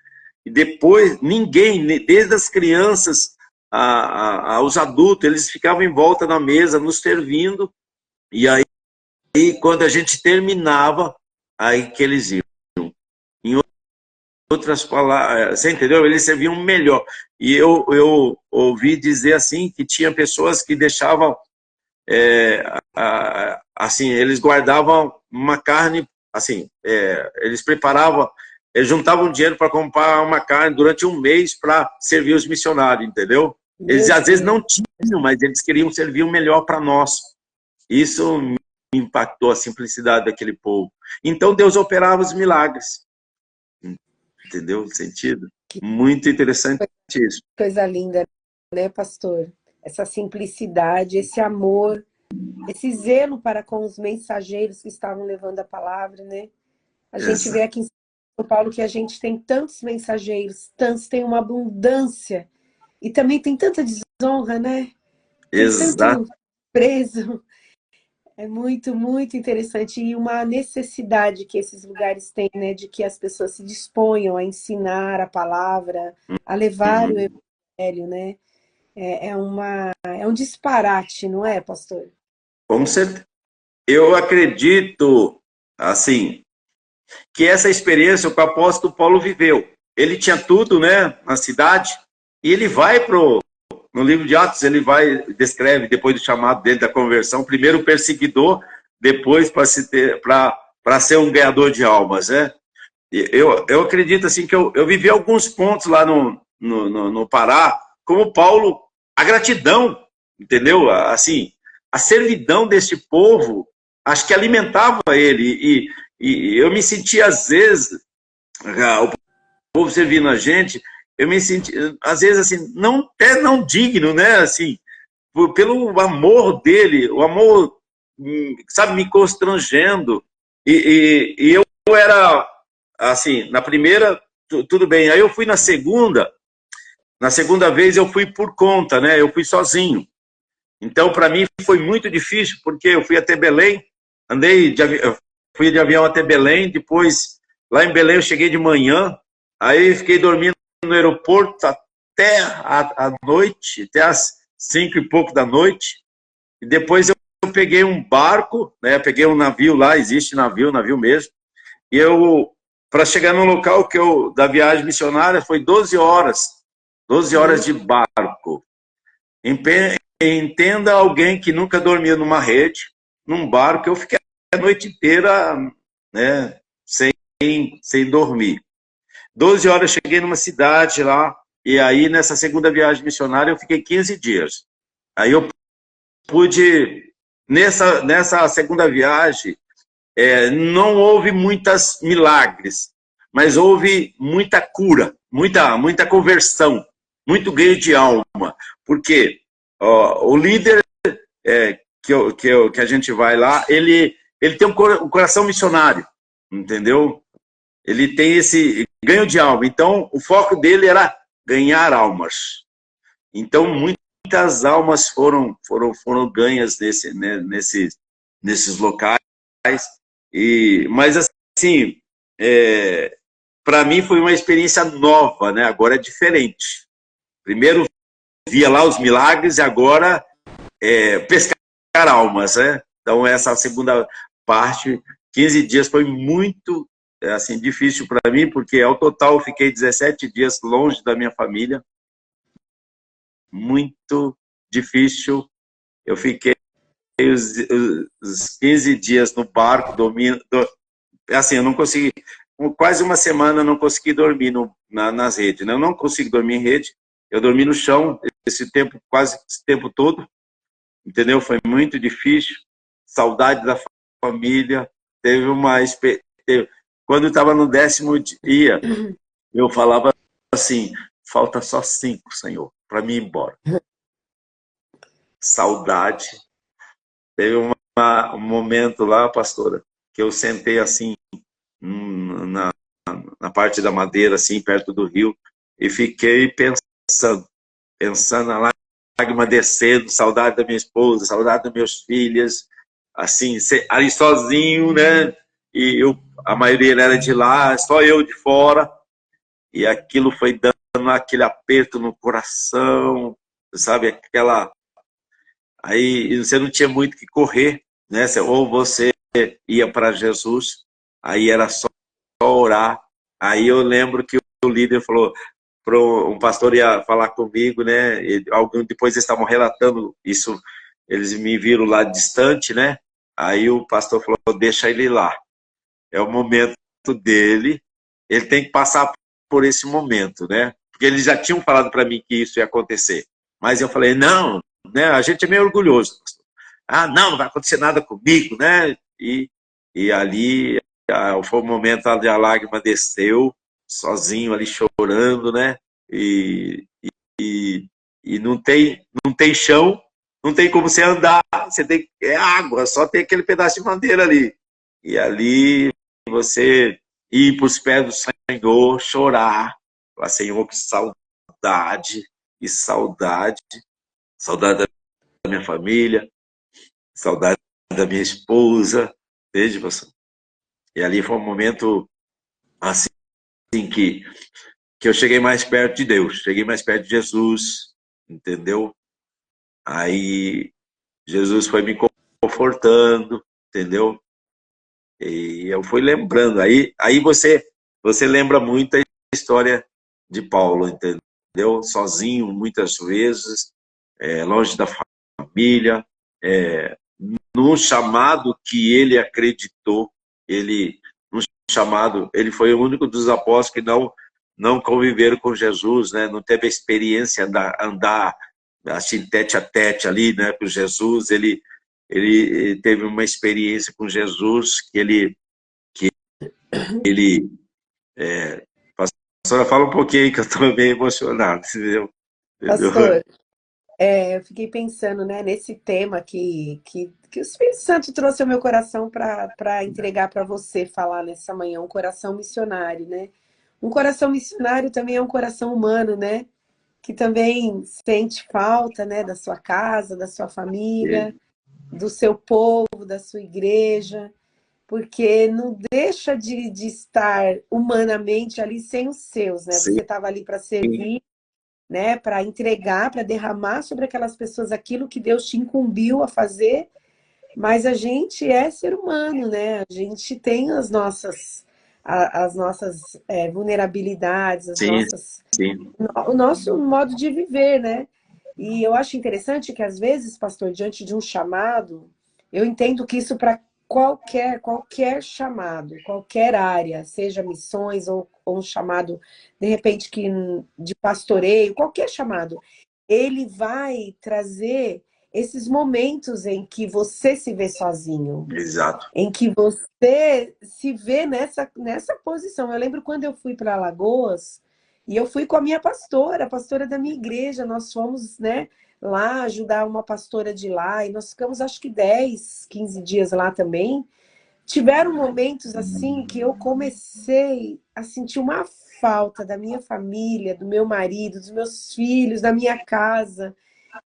E depois, ninguém, desde as crianças aos adultos, eles ficavam em volta da mesa, nos servindo, e aí, quando a gente terminava, aí que eles iam. Em outras palavras, você entendeu? Eles serviam melhor. E eu ouvi dizer assim, que tinha pessoas que deixavam assim, eles guardavam uma carne, assim, eles preparavam, eles juntavam dinheiro para comprar uma carne durante um mês para servir os missionários, entendeu? Eles meu às vezes Deus. não tinham, mas eles queriam servir o melhor para nós. Isso me impactou a simplicidade daquele povo. Então Deus operava os milagres, entendeu? O sentido? Que Muito interessante isso. coisa linda, né, pastor? Essa simplicidade, esse amor, esse zelo para com os mensageiros que estavam levando a palavra, né? A gente vê aqui em São Paulo que a gente tem tantos mensageiros, tantos, tem uma abundância e também tem tanta desonra, né? Tem Exato. tanto preso. É muito, muito interessante e uma necessidade que esses lugares têm, né? De que as pessoas se disponham a ensinar a palavra, a levar o Uhum. evangelho, né? É um disparate, não é, pastor? Como você... Eu acredito, assim, que essa experiência o apóstolo Paulo viveu. Ele tinha tudo, né, na cidade, e ele vai no livro de Atos, ele vai, descreve, depois do chamado dele da conversão, primeiro o perseguidor, depois para ser um ganhador de almas, né? Eu acredito, assim, que eu vivi alguns pontos lá no Pará, como Paulo, a gratidão, entendeu? Assim, a servidão desse povo, acho que alimentava ele, e eu me sentia, às vezes, o povo servindo a gente, eu me senti, às vezes, assim, não, até não digno, né, assim, pelo amor dele, o amor, sabe, me constrangendo, e eu era, assim, na primeira, tudo bem, aí eu fui na segunda vez eu fui por conta, né, eu fui sozinho, então para mim foi muito difícil, porque eu fui até Belém, fui de avião até Belém, depois, lá em Belém eu cheguei de manhã, aí fiquei dormindo no aeroporto até a noite, até as 5 e pouco da noite, e depois eu peguei um barco, né? Peguei um navio lá, existe navio mesmo, e eu, para chegar no local da viagem missionária, foi 12 horas Meu, de barco. Entenda alguém que nunca dormiu numa rede, num barco, eu fiquei a noite inteira, né, sem dormir. 12 horas cheguei numa cidade lá, e aí nessa segunda viagem missionária eu fiquei 15 dias. Aí eu pude, nessa segunda viagem, não houve muitos milagres, mas houve muita cura, muita conversão, muito ganho de alma. Porque o líder que a gente vai lá, ele tem um coração missionário, entendeu? Ele tem esse ganho de alma. Então, o foco dele era ganhar almas. Então, muitas almas foram ganhas né, nesses locais. Mas, assim, para mim foi uma experiência nova, né? Agora é diferente. Primeiro via lá os milagres e agora pescar almas, né? Então, essa segunda parte, 15 dias, foi muito assim, difícil para mim, porque ao total eu fiquei 17 dias longe da minha família. Muito difícil. Eu fiquei os 15 dias no barco, dormindo. Assim, eu não consegui, quase uma semana eu não consegui dormir nas redes. Né? Eu não consigo dormir em rede, eu dormi no chão quase esse tempo todo, entendeu? Foi muito difícil, saudade da família, quando eu estava no 10º dia, eu falava assim, falta só 5, Senhor, para mim ir embora. saudade. Teve um momento lá, pastora, que eu sentei assim, na parte da madeira, assim, perto do rio, e fiquei pensando na lágrima descendo, saudade da minha esposa, saudade dos meus filhos, assim, ali sozinho, né? E a maioria era de lá, só eu de fora, e aquilo foi dando aquele aperto no coração, sabe? Aí você não tinha muito que correr, né? Ou você ia para Jesus, aí era só orar. Aí eu lembro que o líder falou, um pastor ia falar comigo, né? Depois eles estavam relatando isso, eles me viram lá distante, né? Aí o pastor falou, deixa ele lá. É o momento dele, ele tem que passar por esse momento, né? Porque eles já tinham falado para mim que isso ia acontecer. Mas eu falei, não, né? A gente é meio orgulhoso, pastor. Ah, não vai acontecer nada comigo, né? E ali foi o momento onde a lágrima desceu, sozinho ali chorando, né? E, e, e não tem chão, não tem como você andar, você tem água, só tem aquele pedaço de madeira ali. E ali você ir para os pés do Senhor, chorar, falar, Senhor, que saudade, e saudade da minha família, saudade da minha esposa, entende, pastor? E ali foi um momento assim que eu cheguei mais perto de Deus, cheguei mais perto de Jesus, entendeu? Aí Jesus foi me confortando, entendeu? E eu fui lembrando. Aí você lembra muito a história de Paulo, entendeu? Sozinho, muitas vezes, longe da família, num chamado que ele acreditou, num chamado, ele foi o único dos apóstolos que não conviveram com Jesus, né? Não teve a experiência de andar assim, tete a tete ali, né, com Jesus. Ele teve uma experiência com Jesus que ele pastora, fala um pouquinho aí que eu estou meio emocionado, entendeu? Pastor, eu fiquei pensando, né, nesse tema que o Espírito Santo trouxe ao meu coração para entregar para você falar nessa manhã, um coração missionário, né? Um coração missionário também é um coração humano, né? Que também sente falta, né, da sua casa, da sua família, do seu povo, da sua igreja, porque não deixa de estar humanamente ali sem os seus, né? Sim, Você estava ali para servir, né, para entregar, para derramar sobre aquelas pessoas aquilo que Deus te incumbiu a fazer, mas a gente é ser humano, né? A gente tem as nossas vulnerabilidades, sim, sim, o nosso modo de viver, né? E eu acho interessante que às vezes, pastor, diante de um chamado, eu entendo que isso para qualquer chamado, qualquer área, seja missões ou um chamado, de repente, de pastoreio, qualquer chamado, ele vai trazer esses momentos em que você se vê sozinho, exato. em que você se vê nessa posição. Eu lembro quando eu fui para Alagoas, e eu fui com a minha pastora, a pastora da minha igreja, nós fomos, né, lá ajudar uma pastora de lá, e nós ficamos acho que 10, 15 dias lá também. Tiveram momentos assim que eu comecei a sentir uma falta da minha família, do meu marido, dos meus filhos, da minha casa.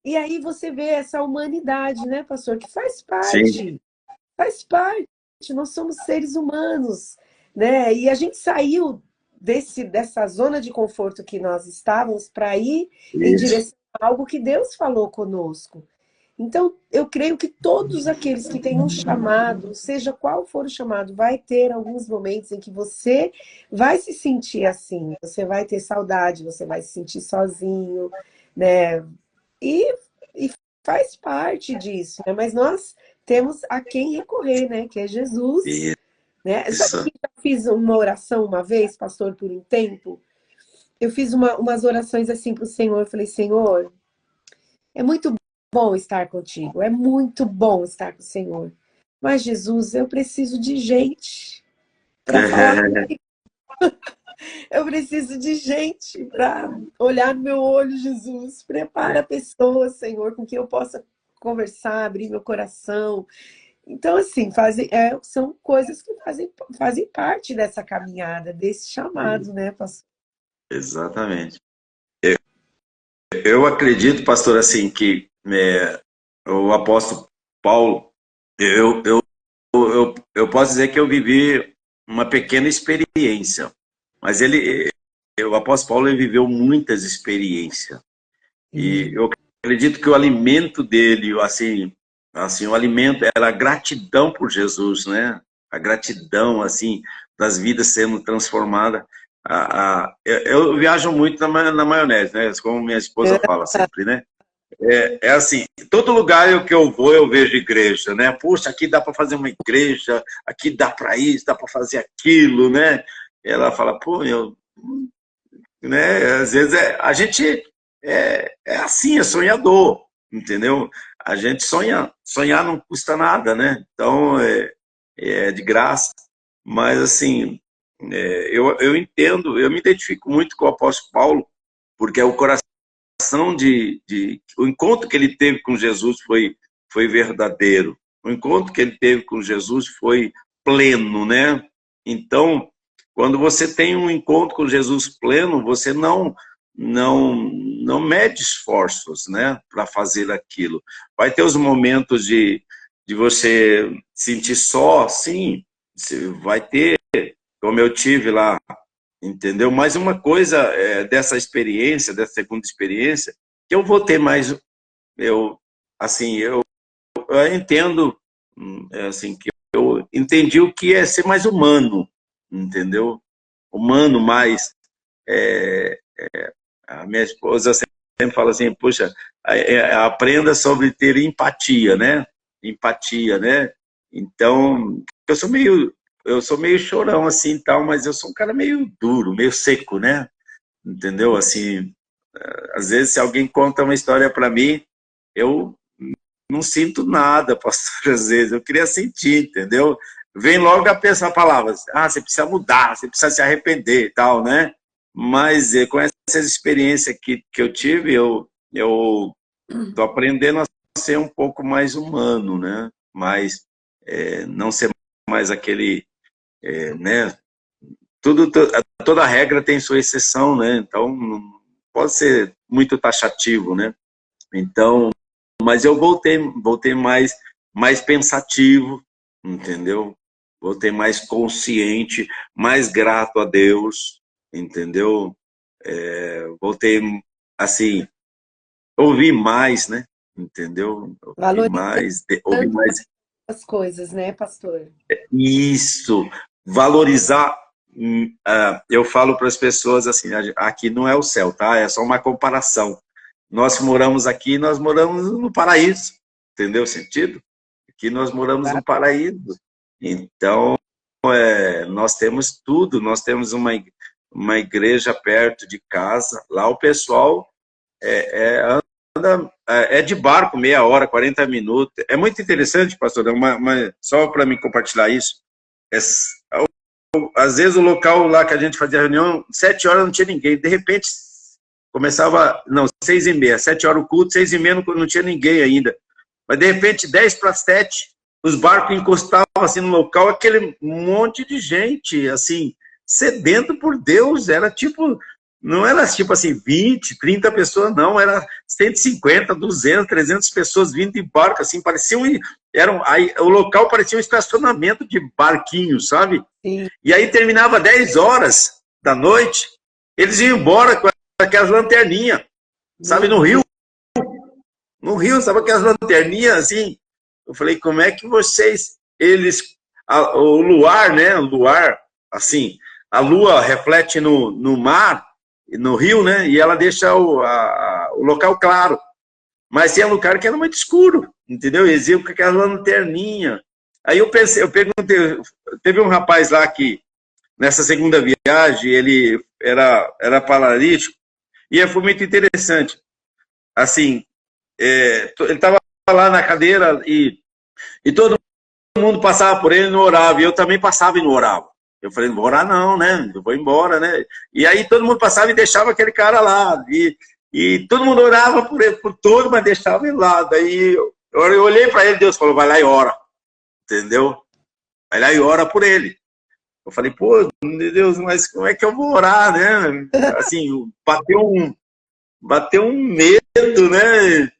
E aí você vê essa humanidade, né, pastor, que Sim, faz parte, nós somos seres humanos, né? E a gente saiu dessa zona de conforto que nós estávamos para ir em isso. direção a algo que Deus falou conosco. Então, eu creio que todos aqueles que têm um chamado, seja qual for o chamado, vai ter alguns momentos em que você vai se sentir assim, você vai ter saudade, você vai se sentir sozinho, né? E, e faz parte disso, né? Mas nós temos a quem recorrer, né? Que é Jesus, né? Sabe Isso. que eu fiz uma oração uma vez, pastor, por um tempo? Eu fiz umas orações assim para o Senhor. Eu falei, Senhor, é muito bom estar contigo, é muito bom estar com o Senhor. Mas, Jesus, eu preciso de gente para falar comigo. Eu preciso de gente para olhar no meu olho, Jesus. Prepara pessoas, Senhor, com quem eu possa conversar, abrir meu coração. Então, assim, são coisas que fazem parte dessa caminhada, desse chamado, né, pastor? Exatamente. Eu acredito, pastor, assim, que o apóstolo Paulo, eu posso dizer que eu vivi uma pequena experiência, mas o apóstolo Paulo, ele viveu muitas experiências. E Sim. eu acredito que o alimento dele, o alimento era a gratidão por Jesus, né? A gratidão, assim, das vidas sendo transformadas. Eu viajo muito na maionese, né? Como minha esposa fala sempre, né? É assim, todo lugar que eu vou, eu vejo igreja, né? Puxa, aqui dá para fazer uma igreja, aqui dá para isso, dá para fazer aquilo, né? Ela fala, pô, né? Às vezes a gente é assim, é sonhador, entendeu? A gente sonhar não custa nada, né? Então é de graça. Mas assim, eu entendo, eu me identifico muito com o apóstolo Paulo, porque é o coração o encontro que ele teve com Jesus foi verdadeiro. O encontro que ele teve com Jesus foi pleno, né? Então, quando você tem um encontro com Jesus pleno, você não mede esforços, né, para fazer aquilo. Vai ter os momentos de você sentir só, sim, vai ter, como eu tive lá, entendeu? Mas uma coisa dessa experiência, dessa segunda experiência, que eu vou ter mais, eu, assim, eu entendo, assim, que eu entendi o que é ser mais humano, entendeu? Humano mais, é, a minha esposa sempre fala assim, puxa, aprenda sobre ter empatia, né? Empatia, né? Então, eu sou meio chorão assim, tal, mas eu sou um cara meio duro, meio seco, né? Entendeu? Assim, às vezes se alguém conta uma história para mim, eu não sinto nada, pastor, às vezes eu queria sentir, entendeu? Vem logo a palavra, você precisa mudar, você precisa se arrepender e tal, né? Mas com essas experiências que eu tive, eu tô aprendendo a ser um pouco mais humano, né? Mas não ser mais aquele, né? Toda regra tem sua exceção, né? Então, não pode ser muito taxativo, né? Então, mas eu voltei mais pensativo, entendeu? Voltei mais consciente, mais grato a Deus, entendeu? Voltei, assim, ouvi mais, né? Entendeu? Valorizando Ouvi mais as coisas, né, pastor? isso, valorizar. Eu falo para as pessoas assim, aqui não é o céu, tá? É só uma comparação. Nós moramos aqui, nós moramos no paraíso, entendeu o sentido? Aqui nós moramos no paraíso. Então, nós temos tudo, nós temos uma igreja perto de casa. Lá o pessoal é de barco, meia hora, 40 minutos. É muito interessante, pastor, só para me compartilhar isso. É, às vezes o local lá que a gente fazia reunião, 7 horas não tinha ninguém. De repente, começava, não, 6h30, 7 horas o culto, 6h30 não tinha ninguém ainda. Mas de repente, 10 para 7, os barcos encostavam assim no local, aquele monte de gente, assim, sedento por Deus. Era tipo, não era tipo assim, 20, 30 pessoas, não, era 150, 200, 300 pessoas vindo de barco, assim, aí, o local parecia um estacionamento de barquinhos, sabe? Sim. E aí terminava 10 horas da noite, eles iam embora com aquelas lanterninhas, sabe, Meu no Rio. Deus. No Rio, sabe aquelas lanterninhas assim? Eu falei, como é que o luar, né? O luar, assim, a lua reflete no mar, no rio, né? E ela deixa o local claro. Mas tinha lugar que era muito escuro, entendeu? Eles iam com aquela lanterninha. Aí eu perguntei, teve um rapaz lá que, nessa segunda viagem, ele era paralítico, e foi muito interessante. Assim, ele estava lá na cadeira e todo mundo passava por ele e não orava, e eu também passava e não orava. Eu falei, não vou orar não, né? Eu vou embora, né? E aí todo mundo passava e deixava aquele cara lá. E todo mundo orava por ele, por todo, mas deixava ele lá. Daí eu olhei para ele, Deus falou, vai lá e ora. Entendeu? Vai lá e ora por ele. Eu falei, pô, meu Deus, mas como é que eu vou orar, né? Assim, bateu um medo, né?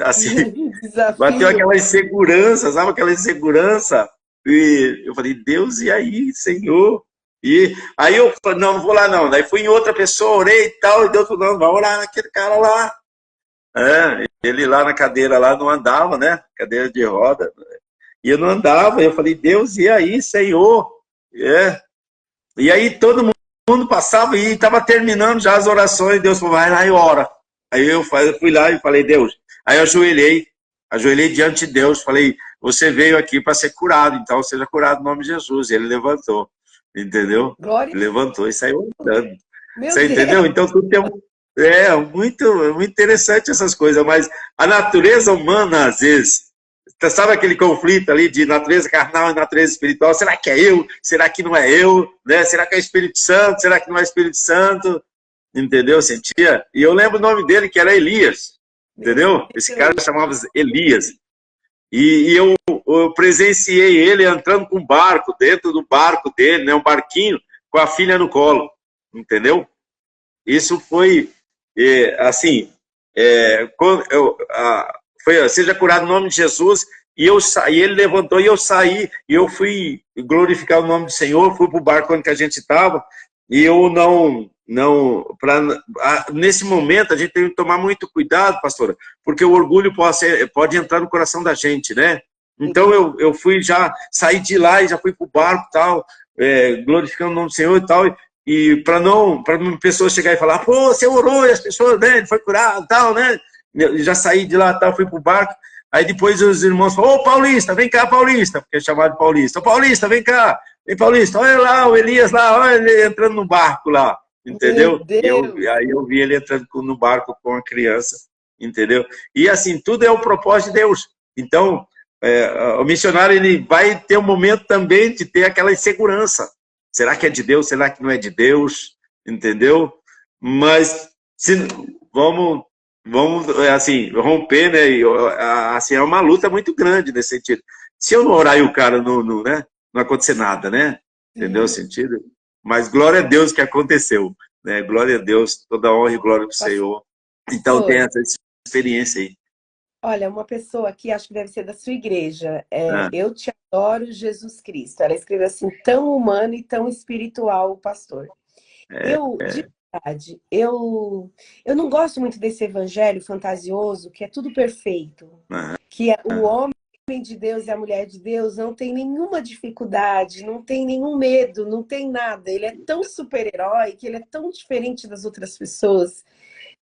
Assim, bateu Desafio. aquela insegurança, sabe? Aquela insegurança. E eu falei, Deus, e aí, Senhor? E aí eu falei, não vou lá não. Daí fui em outra pessoa, orei e tal, e Deus falou, não, vai orar naquele cara lá. Ele lá na cadeira lá não andava, né? Cadeira de roda. E eu não andava. Eu falei, Deus, e aí, Senhor? É. E aí todo mundo passava e estava terminando já as orações. Deus falou, vai lá e ora. Aí eu fui lá e falei, Deus. Aí eu ajoelhei diante de Deus. Falei, você veio aqui para ser curado, então seja curado no nome de Jesus. E ele levantou, entendeu? Glória Ele levantou e saiu a Deus. andando. Meu Você Deus. entendeu? Então tudo tem um. Muito interessante essas coisas, mas a natureza humana, às vezes, sabe aquele conflito ali de natureza carnal e natureza espiritual? Será que é eu? Será que não é eu? Né? Será que é Espírito Santo? Será que não é Espírito Santo? Entendeu? Sentia? E eu lembro o nome dele, que era Elias. Meu Entendeu? Esse cara Deus. chamava Elias. E eu presenciei ele entrando com um barco, dentro do barco dele, né? Um barquinho, com a filha no colo. Entendeu? Isso foi, assim, foi, seja curado no nome de Jesus, e eu saí, ele levantou e eu saí, e eu fui glorificar o nome do Senhor, fui para o barco onde que a gente estava, e eu nesse momento a gente tem que tomar muito cuidado, pastora, porque o orgulho pode entrar no coração da gente, né? Então eu fui já, saí de lá e já fui para o barco e tal, glorificando o nome do Senhor e tal, e para pessoas chegar e falar, pô, você orou e as pessoas, né, ele foi curado e tal, né? Eu já saí de lá, tal, fui pro barco. Aí depois os irmãos falaram, ô Paulista, vem cá, Paulista, porque é chamado de Paulista. Ô Paulista, vem cá, vem Paulista, olha lá o Elias lá, olha ele entrando no barco lá, Meu entendeu? Deus. Aí eu vi ele entrando no barco com a criança, entendeu? E assim, tudo é o propósito de Deus. Então, o missionário ele vai ter um momento também de ter aquela insegurança. Será que é de Deus? Será que não é de Deus? Entendeu? Mas vamos assim, romper, né? E, assim, é uma luta muito grande nesse sentido. Se eu não orar e o cara né? Não acontecer nada, né? Entendeu o Sim. sentido? Mas glória a Deus que aconteceu, né? Glória a Deus, toda honra e glória para o Senhor. Então tem Pastor, essa experiência aí. olha, uma pessoa aqui, acho que deve ser da sua igreja, Ah, eu te adoro, Jesus Cristo. Ela escreveu assim, tão humano e tão espiritual, o pastor. De verdade, eu não gosto muito desse evangelho fantasioso, que é tudo perfeito, ah, que é o homem de Deus e a mulher de Deus não tem nenhuma dificuldade, não tem nenhum medo, não tem nada. Ele é tão super-herói, que ele é tão diferente das outras pessoas.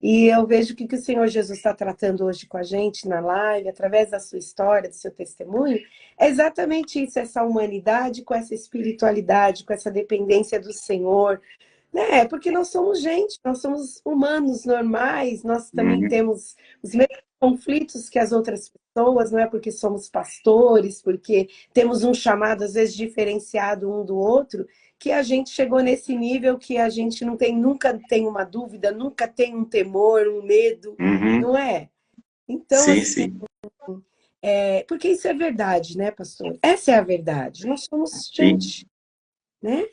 E eu vejo que o que o Senhor Jesus está tratando hoje com a gente na live, através da sua história, do seu testemunho, é exatamente isso, essa humanidade com essa espiritualidade, com essa dependência do Senhor, né? Porque nós somos gente, nós somos humanos normais, nós também uhum, temos os mesmos conflitos que as outras pessoas, não é porque somos pastores, porque temos um chamado às vezes diferenciado um do outro, que a gente chegou nesse nível que a gente não tem, nunca tem uma dúvida, nunca tem um temor, um medo, uhum. não é? Então, Sim, assim, sim, porque isso é verdade, né, pastor? Essa é a verdade. Nós somos sim. gente, né?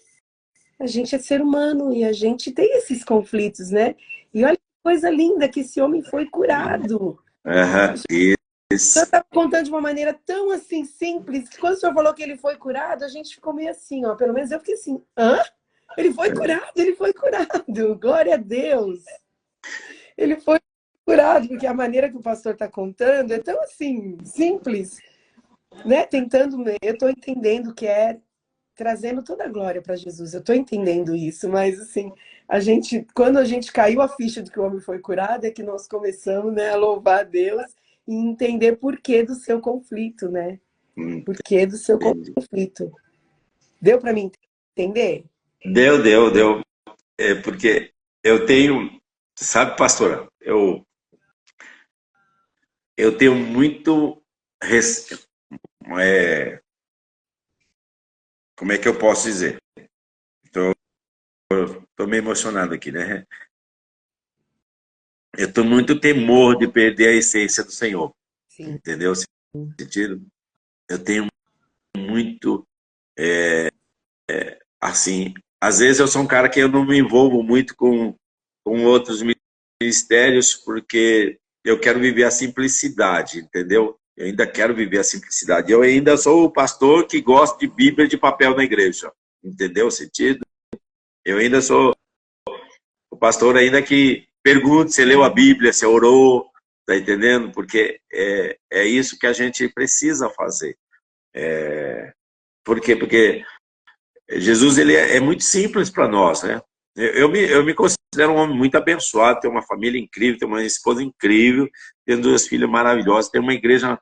A gente é ser humano e a gente tem esses conflitos, né? E olha que coisa linda que esse homem foi curado. Aham, O senhor isso. estava contando de uma maneira tão assim simples que quando o senhor falou que ele foi curado, a gente ficou meio assim, ó. Pelo menos eu fiquei assim, hã? Ele foi curado, ele foi curado. Glória a Deus. Ele foi curado, porque a maneira que o pastor está contando é tão assim, simples, né? Eu estou entendendo que é trazendo toda a glória para Jesus. Eu estou entendendo isso, mas assim, quando a gente caiu a ficha de que o homem foi curado, é que nós começamos, né, a louvar a Deus e entender por que do seu conflito, né? Por que do seu Entendi. conflito. Deu para mim entender? Deu. Porque eu tenho, sabe, pastora, eu tenho muito, res- é, como é que eu posso dizer? Estou meio emocionado aqui, né? Eu estou muito temor de perder a essência do Senhor, Sim. entendeu? Sentido? Eu tenho muito, assim, às vezes eu sou um cara que eu não me envolvo muito com outros ministérios, porque eu quero viver a simplicidade, entendeu? Eu ainda quero viver a simplicidade. Eu ainda sou o pastor que gosta de Bíblia de papel na igreja, entendeu o sentido? Eu ainda sou o pastor ainda que pergunta se leu a Bíblia, se orou, tá entendendo? Porque é isso que a gente precisa fazer. Por quê? Porque Jesus ele é muito simples para nós, né? Eu me considero um homem muito abençoado, tenho uma família incrível, tenho uma esposa incrível, tenho duas filhas maravilhosas, tenho uma igreja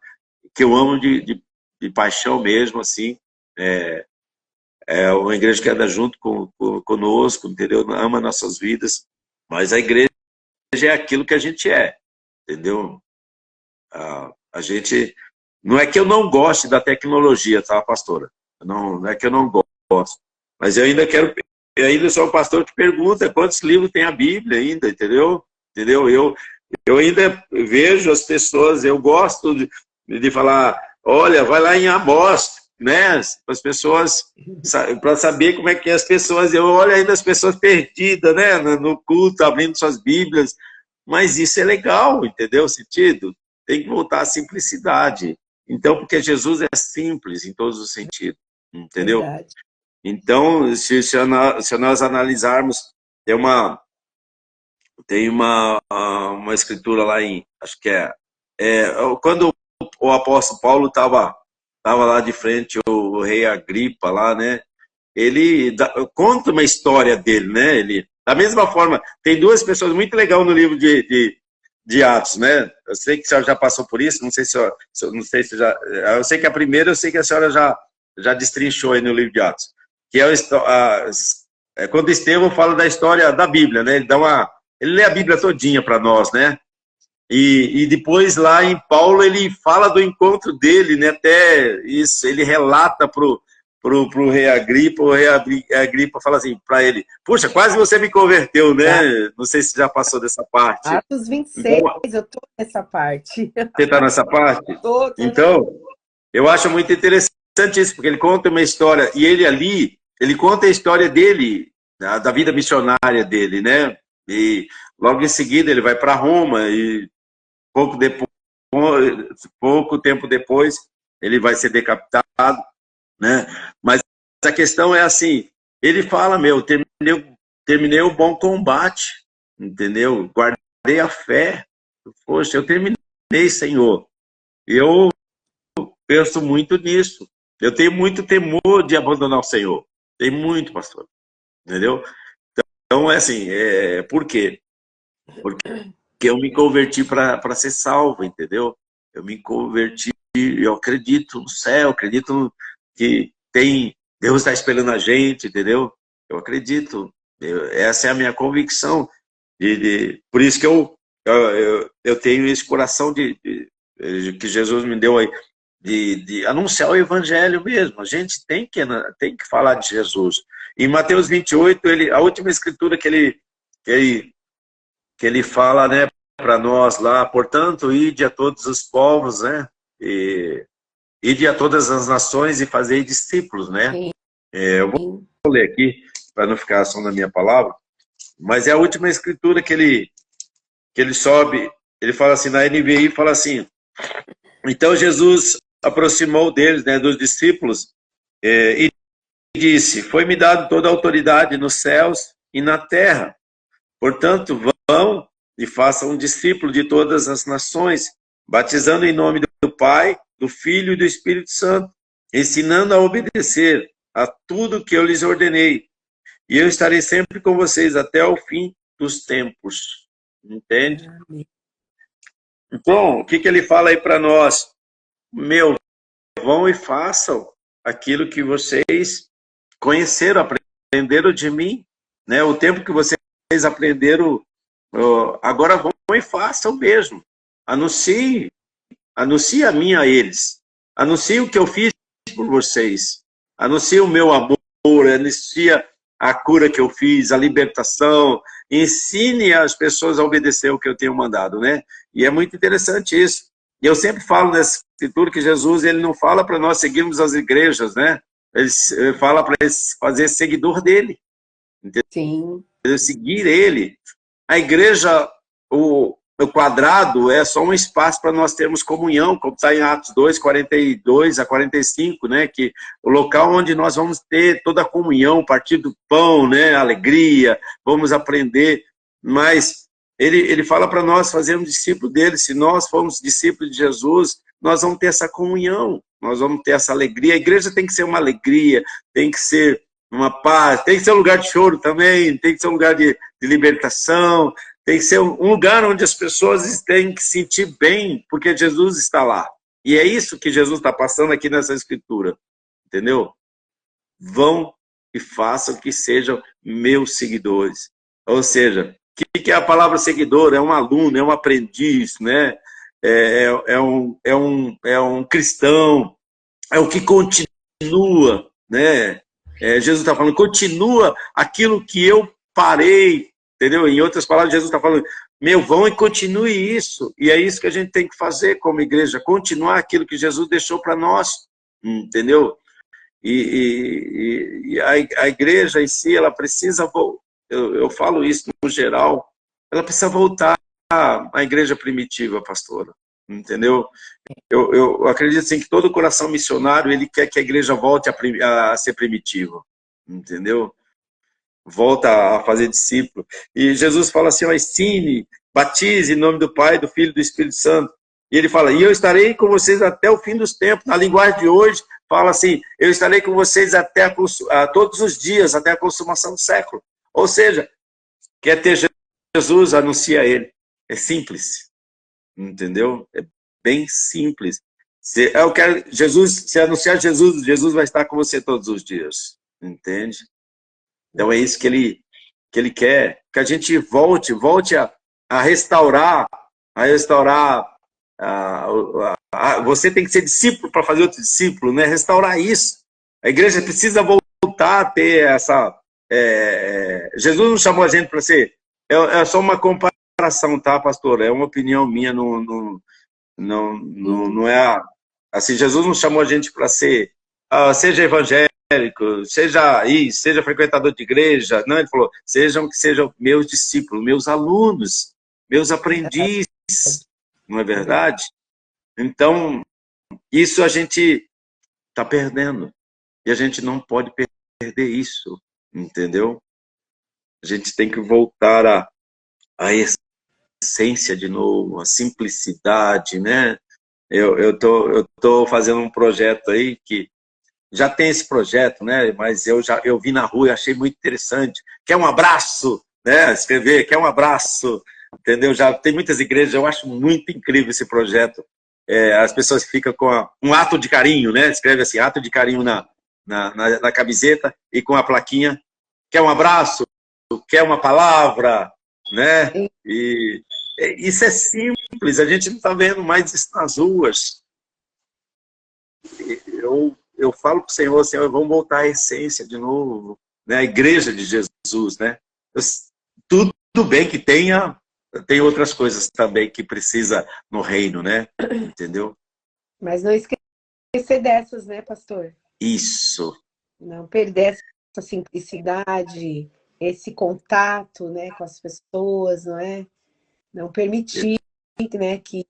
que eu amo de paixão mesmo, assim. É uma igreja que anda junto conosco, entendeu? Ama nossas vidas, mas a igreja é aquilo que a gente é, entendeu? A gente... Não é que eu não goste da tecnologia, tá, pastora? Não é que eu não gosto. Mas eu ainda sou um pastor que pergunta quantos livros tem a Bíblia ainda, entendeu? Entendeu? Eu ainda vejo as pessoas, eu gosto de falar, olha, vai lá em Amós, né? As pessoas, para saber como é que é as pessoas, eu olho ainda as pessoas perdidas, né? No culto, abrindo suas Bíblias, mas isso é legal, entendeu? Sentido? Tem que voltar à simplicidade. Então, porque Jesus é simples em todos os sentidos, entendeu? Verdade. Então, se nós analisarmos, tem uma escritura lá em, acho que quando o apóstolo Paulo estava lá de frente, o rei Agripa lá, né? Ele conta uma história dele, né? Da mesma forma, tem duas pessoas muito legais no livro de Atos, né? Eu sei que a senhora já passou por isso, não sei não sei se já, eu sei que a primeira, eu sei que a senhora já destrinchou aí no livro de Atos, que é quando Estevão fala da história da Bíblia, né? Ele lê a Bíblia todinha para nós, né? E depois lá em Paulo ele fala do encontro dele, né? Até isso, ele relata pro rei Agripa, o rei Agripa fala assim para ele, puxa, quase você me converteu, né? Não sei se já passou dessa parte. Atos 26, Então, eu tô nessa parte. você está nessa parte? Tô Então, eu acho muito interessante isso, porque ele conta uma história, e ele conta a história dele, da vida missionária dele, né? E logo em seguida ele vai para Roma, e pouco tempo depois ele vai ser decapitado, né? Mas a questão é assim, ele fala, terminei o bom combate, entendeu? Guardei a fé, poxa, eu terminei, Senhor. Eu penso muito nisso. Eu tenho muito temor de abandonar o Senhor. Tem muito, pastor. Entendeu? Então, é assim, por quê? Porque eu me converti para ser salvo, entendeu? Eu me converti, eu acredito no céu, acredito que Deus está esperando a gente, entendeu? Eu acredito. Essa é a minha convicção. Por isso que eu tenho esse coração que Jesus me deu aí, de anunciar o evangelho mesmo. A gente tem que falar de Jesus. Em Mateus 28, a última escritura que ele fala, né, para nós lá, portanto, ide a todos os povos, né, ide a todas as nações e fazei discípulos, né. Sim. Eu vou ler aqui, para não ficar só na minha palavra, mas é a última escritura que ele sobe, ele fala assim, na NVI, fala assim, então Jesus aproximou deles, né, dos discípulos, e disse, foi-me dado toda a autoridade nos céus e na terra, portanto, vão e façam um discípulo de todas as nações, batizando em nome do Pai, do Filho e do Espírito Santo, ensinando a obedecer a tudo que eu lhes ordenei, e eu estarei sempre com vocês até o fim dos tempos. Entende? Então, o que ele fala aí para nós? Vão e façam aquilo que vocês conheceram, aprenderam de mim, né? O tempo que vocês aprenderam, agora vão e façam mesmo. Anuncie a mim a eles. Anuncie o que eu fiz por vocês. anuncia o meu amor, anuncia a cura que eu fiz, a libertação, ensine as pessoas a obedecer o que eu tenho mandado, né? E é muito interessante isso. E eu sempre falo nessa escritura que Jesus, ele não fala para nós seguirmos as igrejas, né? Ele fala para fazer seguidor dele, Sim. entendeu? Seguir ele. A igreja, o quadrado é só um espaço para nós termos comunhão, como está em Atos 2, 42 a 45, né? Que o local onde nós vamos ter toda a comunhão, partir do pão, né? Alegria, vamos aprender. Mas ele fala para nós fazermos discípulo dele. Se nós formos discípulos de Jesus, nós vamos ter essa comunhão, nós vamos ter essa alegria. A igreja tem que ser uma alegria, tem que ser uma paz, tem que ser um lugar de choro também, tem que ser um lugar de libertação, tem que ser um lugar onde as pessoas têm que se sentir bem, porque Jesus está lá. E é isso que Jesus está passando aqui nessa escritura, entendeu? Vão e façam que sejam meus seguidores. Ou seja, o que é a palavra seguidor? É um aluno, é um aprendiz, né? É um cristão, é o que continua, né? Jesus está falando, continua aquilo que eu parei, entendeu? Em outras palavras, Jesus está falando, meu, vão e continue isso. E é isso que a gente tem que fazer como igreja, continuar aquilo que Jesus deixou para nós, entendeu? E a igreja em si, ela precisa, eu falo isso no geral, ela precisa voltar à igreja primitiva, pastora, entendeu? Eu acredito assim, que todo coração missionário, ele quer que a igreja volte a ser primitiva, entendeu? Volta a fazer discípulo. E Jesus fala assim, ó, ensine, batize em nome do Pai, do Filho e do Espírito Santo. E ele fala, e eu estarei com vocês até o fim dos tempos. Na linguagem de hoje, fala assim, eu estarei com vocês até todos os dias, até a consumação do século. Ou seja, quer ter Jesus, anuncia ele. É simples, entendeu? É bem simples. Se anunciar Jesus, Jesus vai estar com você todos os dias, entende? Então é isso que ele quer, que a gente volte a restaurar, você tem que ser discípulo para fazer outro discípulo, né? Restaurar isso. A igreja precisa voltar a ter essa... Jesus não chamou a gente para ser... É só uma comparação, tá, pastor? É uma opinião minha, não é... Assim, Jesus não chamou a gente para ser... seja evangélico, seja frequentador de igreja. Não, ele falou, sejam meus discípulos, meus alunos, meus aprendizes, não é verdade? Então, isso a gente está perdendo. E a gente não pode perder isso, entendeu? A gente tem que voltar à essência de novo, a simplicidade, né? Eu tô fazendo um projeto aí que já tem esse projeto, né? Mas eu vi na rua e achei muito interessante. Quer um abraço, né? Escrever, quer um abraço, entendeu? Já tem muitas igrejas, eu acho muito incrível esse projeto. As pessoas ficam com um ato de carinho, né? Escreve assim, ato de carinho na camiseta e com a plaquinha. Quer um abraço? Quer uma palavra? Né? E isso é simples, a gente não está vendo mais isso nas ruas. Eu falo para o Senhor, vamos voltar à essência de novo, né? A igreja de Jesus, né? Tudo bem que tem outras coisas também que precisa no reino, né? Entendeu? Mas não esquecer dessas, né, pastor? Isso. Não perder essa simplicidade, esse contato, né, com as pessoas, não é? Não permitir, né, que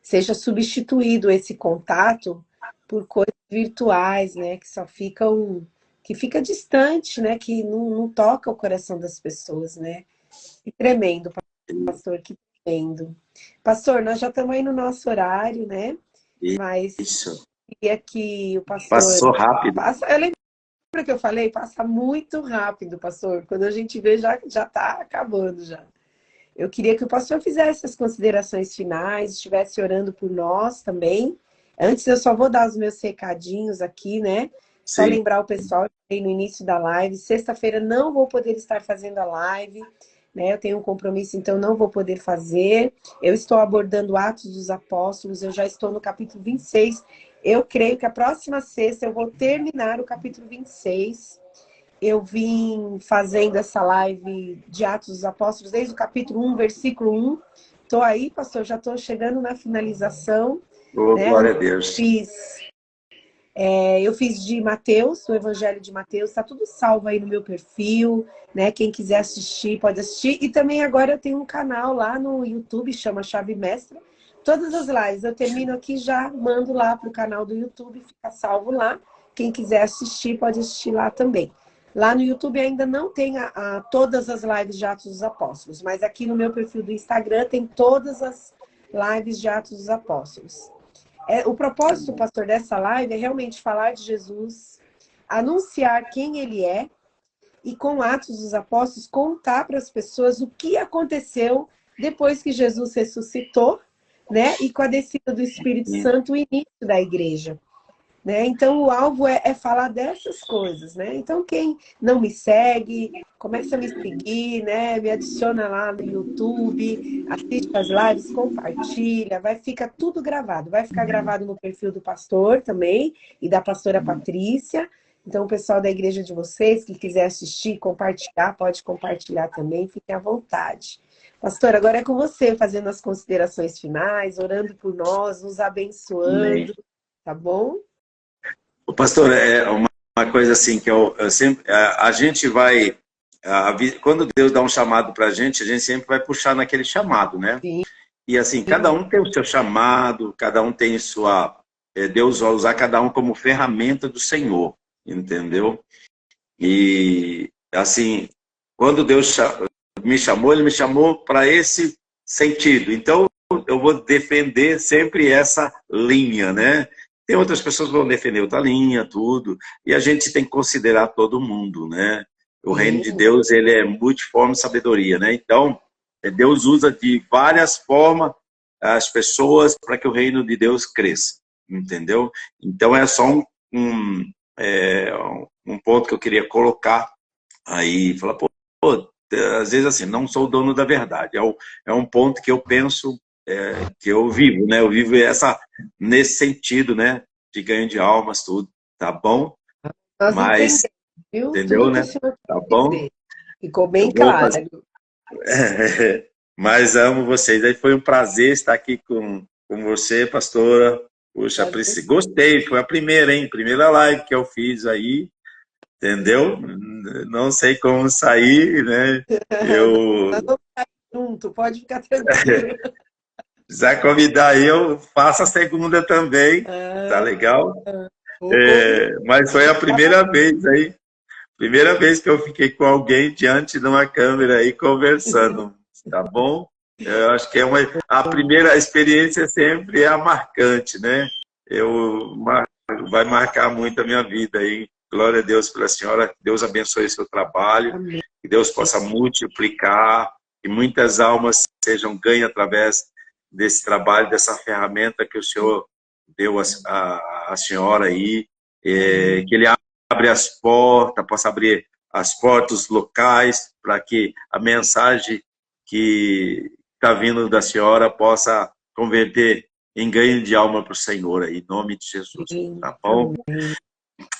seja substituído esse contato por coisas virtuais, né, que só que fica distante, né, que não toca o coração das pessoas, né? Que tremendo, pastor, que tremendo. Pastor, nós já estamos aí no nosso horário, né? Mas isso. queria que o pastor... Passou rápido. Eu lembro que eu falei, passa muito rápido, pastor. Quando a gente vê, já está acabando já. Eu queria que o pastor fizesse as considerações finais, estivesse orando por nós também. Antes, eu só vou dar os meus recadinhos aqui, né? Só lembrar o pessoal, que no início da live, sexta-feira não vou poder estar fazendo a live, né? Eu tenho um compromisso, então não vou poder fazer. Eu estou abordando Atos dos Apóstolos, eu já estou no capítulo 26. Eu creio que a próxima sexta eu vou terminar o capítulo 26. Eu vim fazendo essa live de Atos dos Apóstolos desde o capítulo 1, versículo 1. Estou aí, pastor, já estou chegando na finalização. Oh, Né? glória a Deus. Eu fiz de Mateus, o Evangelho de Mateus, está tudo salvo aí no meu perfil, né? Quem quiser assistir, pode assistir. E também agora eu tenho um canal lá no YouTube, chama Chave Mestra. Todas as lives eu termino aqui, já mando lá para o canal do YouTube, fica salvo lá. Quem quiser assistir, pode assistir lá também. Lá no YouTube ainda não tem todas as lives de Atos dos Apóstolos, mas aqui no meu perfil do Instagram tem todas as lives de Atos dos Apóstolos. O propósito, pastor, dessa live é realmente falar de Jesus, anunciar quem ele é e, com Atos dos Apóstolos, contar para as pessoas o que aconteceu depois que Jesus ressuscitou, né? E com a descida do Espírito Santo, o início da igreja. Né? Então, o alvo é falar dessas coisas, né? Então, quem não me segue, começa a me seguir, né? Me adiciona lá no YouTube, assiste as lives, compartilha, vai ficar tudo gravado. Vai ficar gravado no perfil do pastor também e da pastora Patrícia. Então, o pessoal da igreja de vocês que quiser assistir, compartilhar, pode compartilhar também, fiquem à vontade. Pastor, agora é com você, fazendo as considerações finais, orando por nós, nos abençoando, Amém. tá bom? O pastor, é uma coisa assim que eu sempre, a gente vai, quando Deus dá um chamado para a gente sempre vai puxar naquele chamado, né? Sim. E assim, cada um tem o seu chamado, cada um tem sua, Deus vai usar cada um como ferramenta do Senhor, entendeu? E assim, quando Deus me chamou, Ele me chamou para esse sentido. Então, eu vou defender sempre essa linha, né? Tem outras pessoas que vão defender outra linha, tudo. E a gente tem que considerar todo mundo, né? O reino de Deus, ele é multiforme sabedoria, né? Então, Deus usa de várias formas as pessoas para que o reino de Deus cresça, entendeu? Então, é só um ponto que eu queria colocar aí. Falar, pô, às vezes assim, não sou o dono da verdade. É um ponto que eu penso, que eu vivo, né? Eu vivo nesse sentido, né? De ganho de almas, tudo, tá bom? Nós Mas, entendemos, viu? entendeu, Tudo que o né? senhor Tá quis bom? dizer. Ficou bem Eu vou fazer. claro. Mas amo vocês. Aí foi um prazer estar aqui com você, pastora. Puxa, gostei. Foi a primeira, hein? Primeira live que eu fiz aí. Entendeu? Não sei como sair, né? Nós vamos estar junto, pode ficar tranquilo. Precisar convidar aí, eu faço a segunda também. Tá legal? Mas foi a primeira vez aí. Primeira vez que eu fiquei com alguém diante de uma câmera aí conversando. Tá bom? Eu acho que a primeira experiência sempre é a marcante, né? Vai marcar muito a minha vida aí. Glória a Deus pela senhora. Que Deus abençoe seu trabalho. Amém. Que Deus possa multiplicar. Que muitas almas sejam ganhas através desse trabalho, dessa ferramenta que o Senhor deu a senhora aí. Que Ele abre as portas, possa abrir as portas locais para que a mensagem que está vindo da senhora possa converter em ganho de alma para o Senhor, aí, em nome de Jesus, tá bom?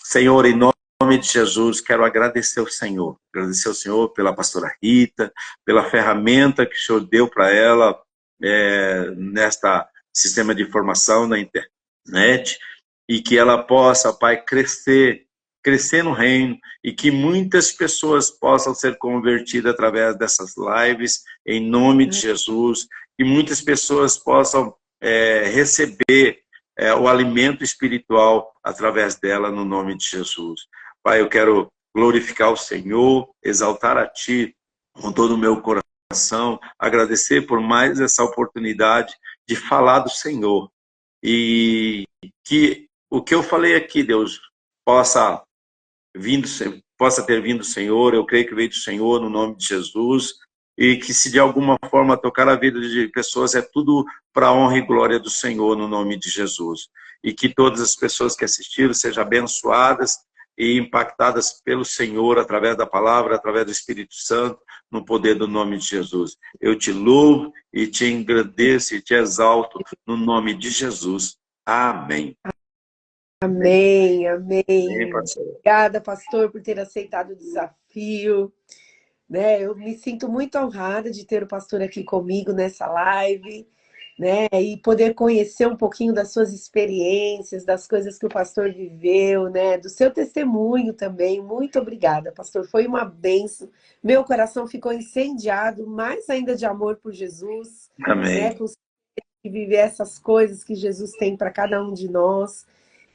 Senhor, em nome de Jesus, quero agradecer ao Senhor pela pastora Rita, pela ferramenta que o Senhor deu para ela nesta sistema de informação na internet, e que ela possa, Pai, crescer no reino, e que muitas pessoas possam ser convertidas através dessas lives, em nome de Jesus, e muitas pessoas possam receber o alimento espiritual através dela, no nome de Jesus. Pai, eu quero glorificar o Senhor, exaltar a Ti com todo o meu coração, agradecer por mais essa oportunidade de falar do Senhor, e que o que eu falei aqui, Deus, possa ter vindo do Senhor. Eu creio que veio do Senhor, no nome de Jesus, e que se de alguma forma tocar a vida de pessoas, é tudo para a honra e glória do Senhor, no nome de Jesus. E que todas as pessoas que assistiram sejam abençoadas e impactadas pelo Senhor, através da palavra, através do Espírito Santo, no poder do nome de Jesus. Eu te louvo e te engrandeço e te exalto no nome de Jesus. Amém. Amém, Amém, amém. pastor. Obrigada, pastor, por ter aceitado o desafio, né? Eu me sinto muito honrada de ter o pastor aqui comigo nessa live, né? E poder conhecer um pouquinho das suas experiências, das coisas que o pastor viveu, né? Do seu testemunho também. Muito obrigada, pastor. Foi uma bênção. Meu coração ficou incendiado, mais ainda de amor por Jesus, né? Amém. E viver essas coisas que Jesus tem para cada um de nós.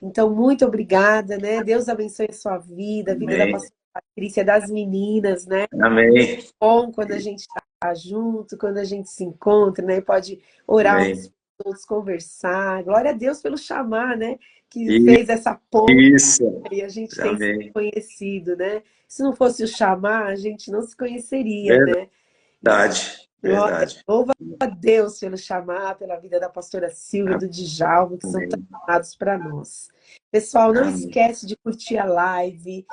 Então, muito obrigada, né? Deus abençoe a sua vida, a vida da Amém. pastora Patrícia, das meninas, né? Amém. Bom quando a gente está junto, quando a gente se encontra, né? Pode orar uns Amém. pelos outros, conversar. Glória a Deus pelo chamar, né? Que fez essa ponte Isso. e a gente tem se Amém. conhecido, né? Se não fosse o chamar, a gente não se conheceria, né? Verdade. Glória, Verdade. louva a Deus pelo chamar, pela vida da pastora Silvia, do Djalma, que são tão Amém. amados para nós. Pessoal, não Amém. esquece de curtir a live,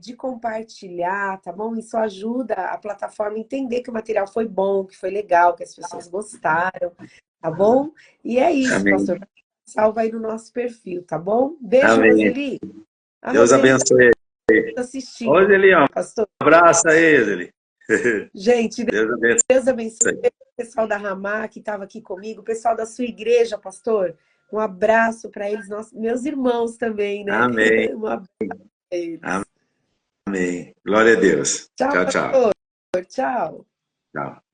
de compartilhar, tá bom? Isso ajuda a plataforma a entender que o material foi bom, que foi legal, que as pessoas gostaram, tá bom? E é isso, Amém. pastor. Salva aí no nosso perfil, tá bom? Beijo, Amém. Roseli. A Deus Roseli abençoe. está assistindo, Ô, Zelião, pastor. um abraço aí, Zeli. Gente, Deus abençoe. Deus abençoe o pessoal da Ramá que estava aqui comigo, o pessoal da sua igreja, pastor. Um abraço para eles, meus irmãos também, né? Amém. Um abraço para eles. Amém. Glória a Deus. Tchau, Tchau, tchau. pastor. Tchau. Tchau.